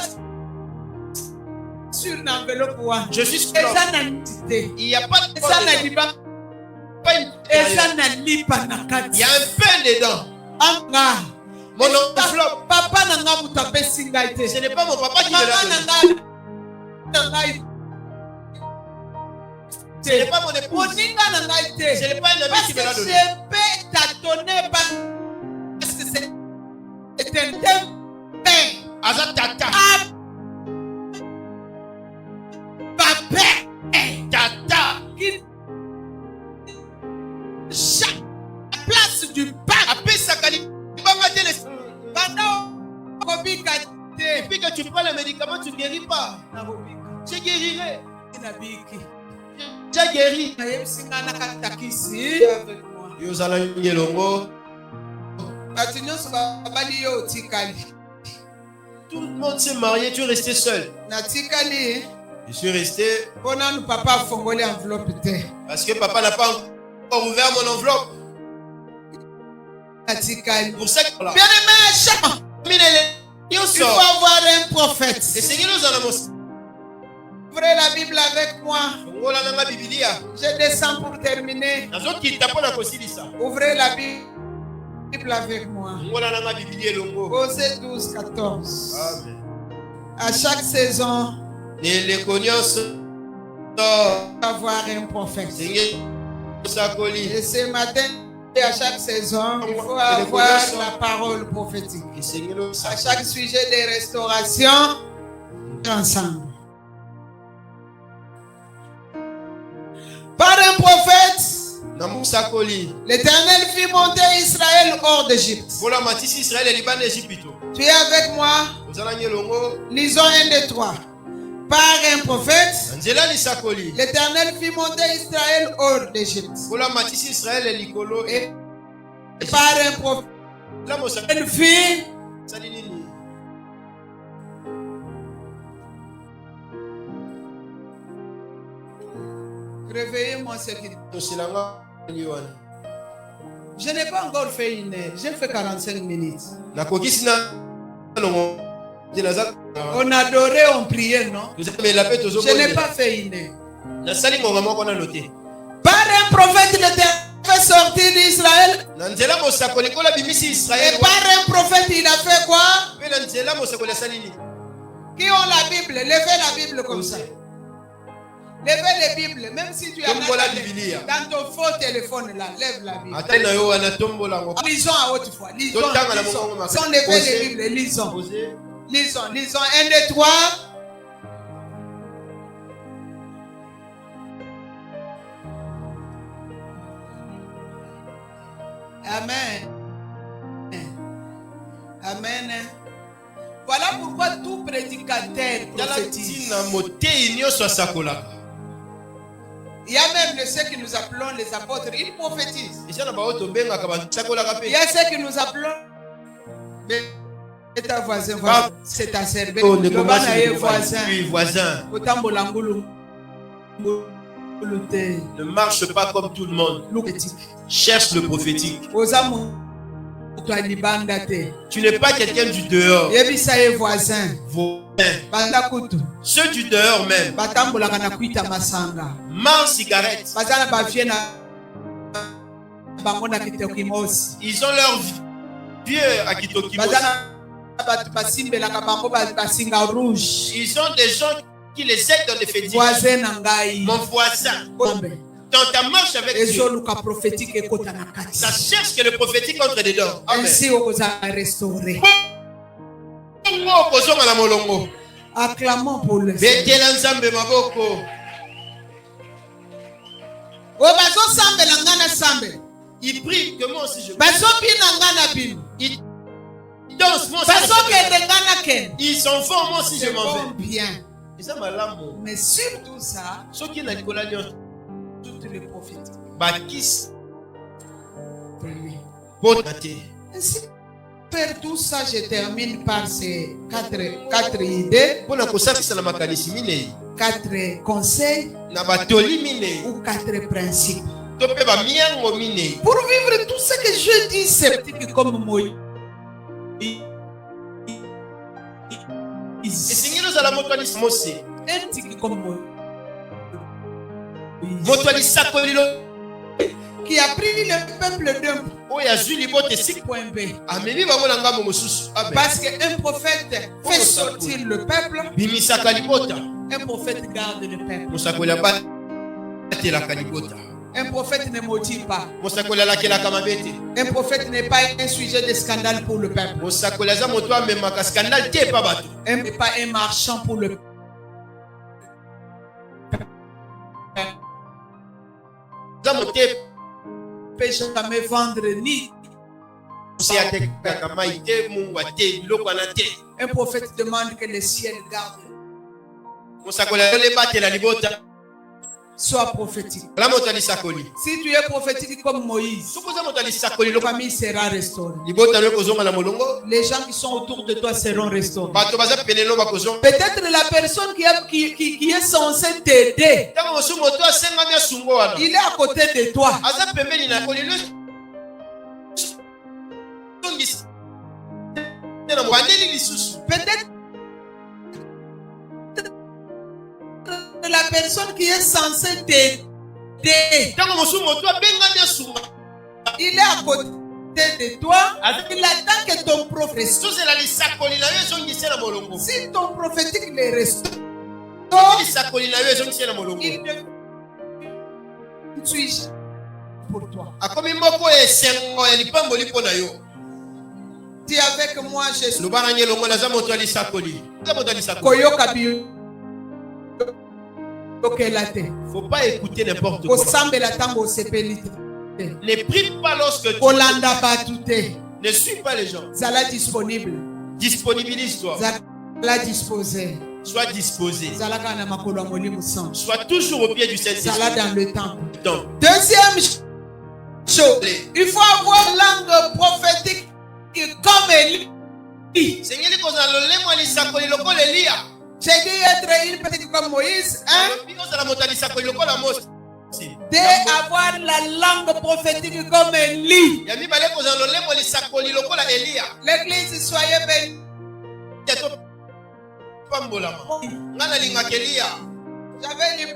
sur na enveloppe wa. je suis sûr Eza na nzite. il n'y a pas de Eza na liba. pas une Eza na lipa na il y kati. a un pain dedans Anga. mon enveloppe Papa na nga mutu apesi ngai te. ce n'est pas mon papa qui me Maman l'a na donné nga na ngai ce n'est pas mon épouse moninga na ngai te. ce n'est pas un ami Parce qui que me l'a donné je peux t'adonner parce que c'est un père. aza tata Papa. tata Qui chaque place du bac. apesaka libanga te Pendant kobika te. depuis que tu prends le médicament tu ne guéris pas Na kobika. tu guérirais Na biki. tu as guéri Na yebsinga na katakisi avec moi. yozala ngelongo Bato nyonso babali yo otikali. tout le monde s'est marié tu es resté seul Natikali. je suis resté Mpona nu papa afongoli enveloppe te. parce que papa n'a pas encore ouvert mon enveloppe Natikali. pour ça que là Bien aimé, chaque il faut avoir un prophète. esengeli ozala Ouvrez la Bible avec moi. mofongola nanga bibilia Je descends pour terminer. nazokita mpo na kosilisa Ouvrez la Bible avec moi. fongola nanga bibilia elongo Osée 12, 14. amen À chaque saison, neleko nyonso avoir un prophète. esengeli osakoli Et ce matin, à chaque saison, il faut avoir la parole prophétique. esengeli À chaque sujet de restauration, ensemble. Par un prophète, na mosakoli l'Éternel fit monter Israël hors d'Égypte. mpola matisi israele libanda ejipito Tu es avec moi? ozalaki elongo Lisons 1, 2, 3. Par un prophète, na nzela lisakoli l'Éternel fit monter Israël hors d'Égypte. mpola matisi israele likolo Et par un prophète, la mosakoli elle fit sali nini réveillez-moi ce qui. tosilanga nini wana Je n'ai pas encore fait une heure. J'ai fait 45 minutes. nakokisi na nongo te naza On adorait, on priait, non? tozamela mpe Je n'ai tozobondela pas fait une heure. nasali ngonga moko nano te Par un prophète, il était fait sortir d'Israël. Et par un prophète, il a fait quoi? Qui ont la Bible? Levez la Bible comme ça. Levez les Bibles. Même si tu as dans ton faux téléphone là, lève la Bible. Lisons à haute voix. Lisons. Sans lever les Bibles, lisons. Lisons. 1, 2, 3. Amen. Amen. Voilà pourquoi tout prédicateur prophétise. Il y a même ceux que nous appelons les apôtres, ils prophétisent. Il y a ceux que nous appelons c'est ta voisin, c'est ta servante. Le voisin. Ne marche pas comme tout le monde. Cherche le prophétique. Tu n'es pas quelqu'un du dehors. Ceux du dehors même. Marre cigarette. Ils ont leur vieux à Kitokimos. Ils ont des gens qui les aident dans les faits divers. Mon voisin. Dans ta marche avec Dieu, ça cherche que le prophétique entre dedans. Ainsi, on vous a restauré. Acclamons pour le Seigneur. Il prie que moi aussi je prie. Il danse moi aussi je vais. Ils s'en vont moi aussi je m'en vais. Bien. Mais surtout ça, toutes les prophètes. Ainsi, faire tout ça, je termine par ces quatre idées, 4 conseils ou 4 principes. Pour vivre tout ce que je dis, c'est comme Moïse. Qui a pris le peuple d'un point B. Parce qu'un prophète fait sortir le peuple. Un prophète garde le peuple. Un prophète ne motive pas. Un prophète n'est pas un sujet de scandale pour le peuple. N'est pas un marchand pour le peuple. Ne peut jamais vendre ni. Un prophète demande que le ciel garde. Sois prophétique. Si tu es prophétique comme Moïse, la famille sera restaurée. Les gens qui sont autour de toi seront restaurés. Peut-être la personne qui est censée t'aider, il est à côté de toi. Peut-être la personne qui est censée t'aider, il est à côté de toi, il attend que ton prophétique, si ton prophétique le restaure, il ne suis pour toi. Dis avec moi, je suis Koyoka Bio. Faut pas écouter n'importe quoi. Ne prie pas lorsque tu ne suis pas les gens. Disponibilise-toi. Sois disposé. Sois toujours au pied du Saint-Esprit. Deuxième chose, il faut avoir une langue prophétique comme Élie. J'ai dit être une petite comme Moïse, hein? D'avoir la langue prophétique comme Élie. L'église, soyez bénis. J'avais lu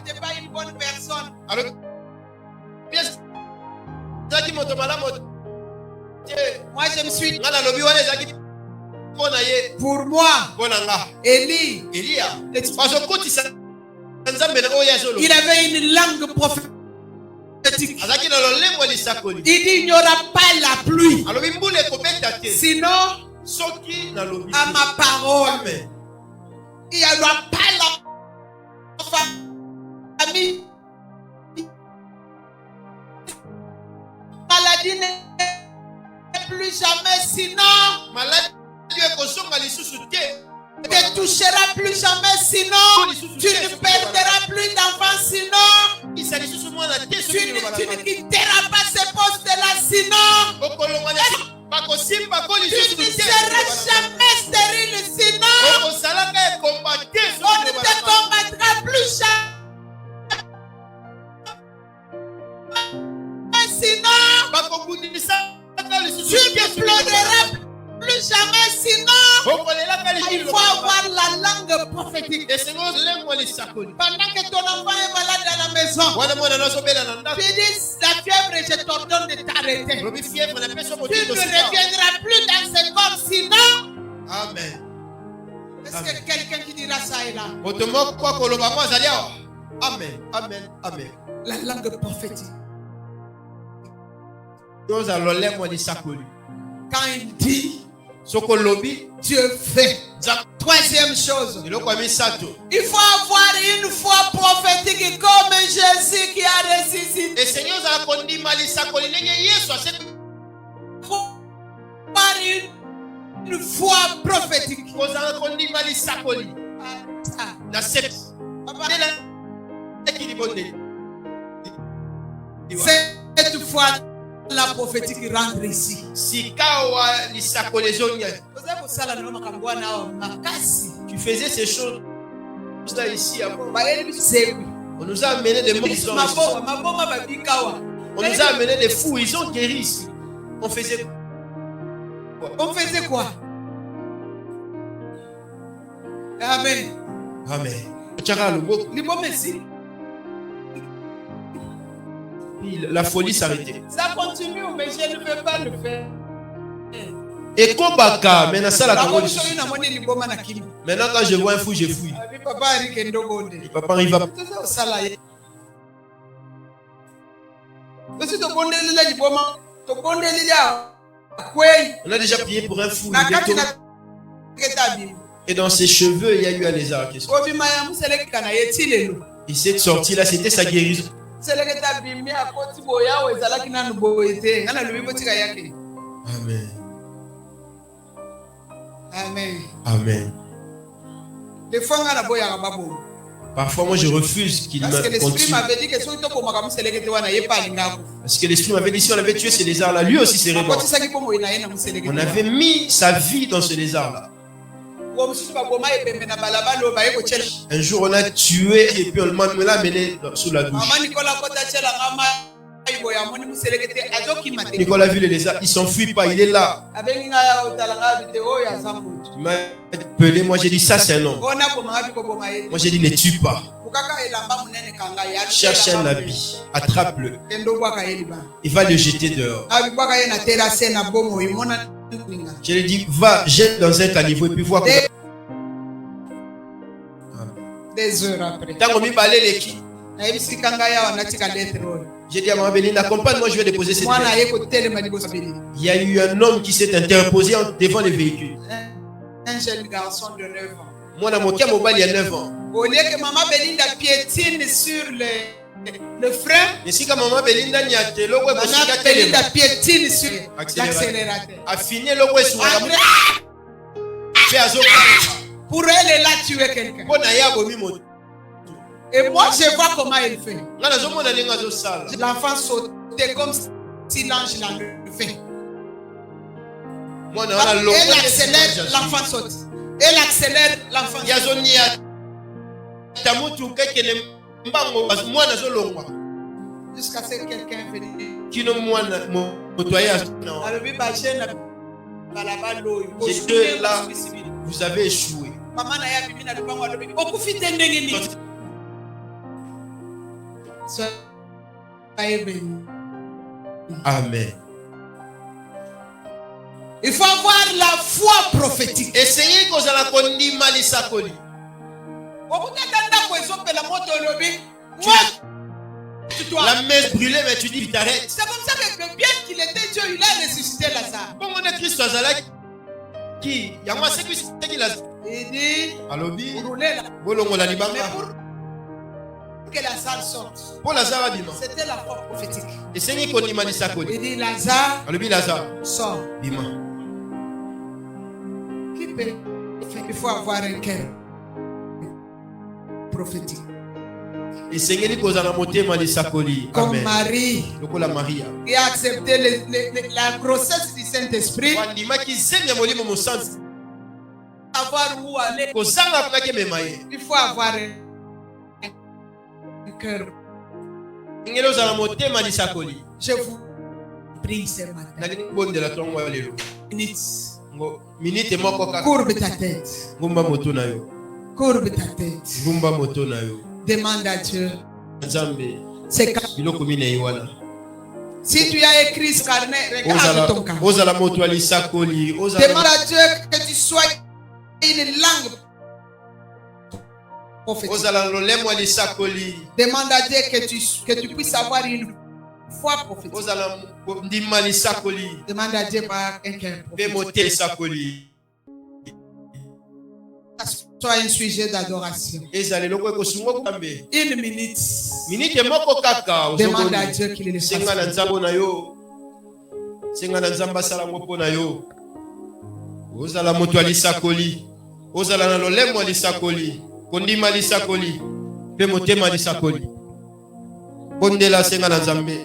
T'es pas une bonne personne. Alors, moi je me suis. Pour moi, Élie, il avait une langue prophétique. Il dit il n'y aura pas la pluie. Sinon, à ma parole, il n'y aura pas la famille. Maladie n'est plus jamais, sinon tu ne toucheras plus jamais, sinon tu ne perdras plus d'enfants, sinon tu ne quitteras pas ce poste-là, sinon tu ne seras jamais stérile, sinon on ne te combattra plus jamais, sinon tu ne pleureras plus jamais, sinon il faut avoir la langue prophétique. Pendant que ton enfant est malade à la maison, tu dis la fièvre, je t'ordonne de t'arrêter. Tu ne reviendras plus dans ce corps, sinon. Amen. Est-ce que quelqu'un qui dira ça est là? Amen. Amen. Amen. La langue prophétique. Quand il dit Dieu fait. Troisième chose, il faut avoir une foi prophétique comme Jésus qui a ressuscité. Il faut avoir une foi prophétique. Cette foi la prophétique rentre ici. Tu faisais ces choses là ici avant. On nous a amené des morts. On nous a amené des fous. Ils ont guéri ici. On faisait quoi? Amen. Amen. La folie s'arrêtait. Ça continue, mais je ne veux pas le faire. Et Kobaka, maintenant ça la Maintenant quand je vois un fou, je fouille. Papa arrive à... On a déjà prié pour un fou. Et dans ses cheveux, il y a eu un lézard. Et cette sortie-là, c'était sa guérison. Amen. Amen. Amen. Parfois, moi, je refuse qu'il me continue. Parce que l'esprit m'avait dit si on avait tué ce lézard-là, lui aussi serait mort. On avait mis sa vie dans ce lézard-là. Un jour, on a tué et puis on l'a amené sous la douche. Nicolas a vu le lézard, il s'enfuit pas, il est là. Il m'a appelé, moi j'ai dit ça c'est un homme. Moi j'ai dit ne tue pas. Cherche un habit, attrape-le. Il va le jeter dehors. Je lui ai dit va, jette dans un caniveau et puis vois comment. Des heures après. J'ai dit à Maman Béline, accompagne-moi, je vais déposer cette lettre. Il y a eu un homme qui s'est interposé devant les véhicules. Un jeune garçon de 9 ans. Moi, dans mon cas, il y a 9 ans. Au lieu que Maman Bélinda piétine sur le frein, Maman Bélinda piétine sur l'accélérateur. Pour elle, elle a tué quelqu'un. Et moi, je vois comment elle fait. L'enfant sautait comme si l'ange l'avait fait. Elle accélère, l'enfant saute. Elle accélère, l'enfant saute. Jusqu'à ce que quelqu'un vienne. Là, vous avez échoué. Maman n'a pas mis dans le banc. Okufi tendengeni. Soyez bénis. Amen. Il faut avoir la foi prophétique. Essayez que vous allez connaître Malisakoli. La messe brûlée, mais tu dis, t'arrêtes. C'est comme ça que bien qu'il était Dieu, il a ressuscité Lazare. Bon, on est Christ Azala qui y a moi c'est qui Lazare. Il dit, Alobi, roulez là. bolongo la Mais libanga. pour que Lazare sorte, Pour Lazare abima. c'était la foi prophétique. Essayez qu'on imagine ça Koli. Il dit, Lazare, Alobi Lazare. sort. Bima. Qui peut? Il faut avoir un cœur prophétique. Essayez que vous allez monter Malisakoli. Comme Amen. Marie, Lokola Maria. qui a accepté la grossesse du Saint-Esprit, Wandima ki zemya molimo musanzi. avoir où aller. Kozanga kuna ke memaye. Il faut avoir un cœur. Ngelo za monter Malisakoli. Je vous prie ce matin. Na bonde la tongo lelo. Minutes. Minute moko kaka. Courbe ta tête. Ngumba moto na yo. Courbe ta tête. Ngumba moto na yo. Demande à Dieu. Nzambe. C'est quand. Biloko mine iwana. Si tu as écrit ce carnet, regarde ton cas. Ozala moto alisakoli. Demande à Dieu que tu sois une langue prophétique. Ozala lolemo alisakoli. Demande à Dieu que tu puisses avoir une foi prophétique. Ozala ndima alisakoli. Demande à Dieu par un cœur Pe prophétique. mote sakoli. Sois un sujet d'adoration. Ezale loko ekosungo kambe. Une minute. Minute moko kaka. Demande à Dieu qu'il le Senga na fasse. nzambo na yo. Senga na nzamba sala ngopo na yo. Ozala moto alisakoli. Ozala na lolemo alisakoli. Kondima alisakoli. Pe motema alisakoli. Bondela senga na nzambe.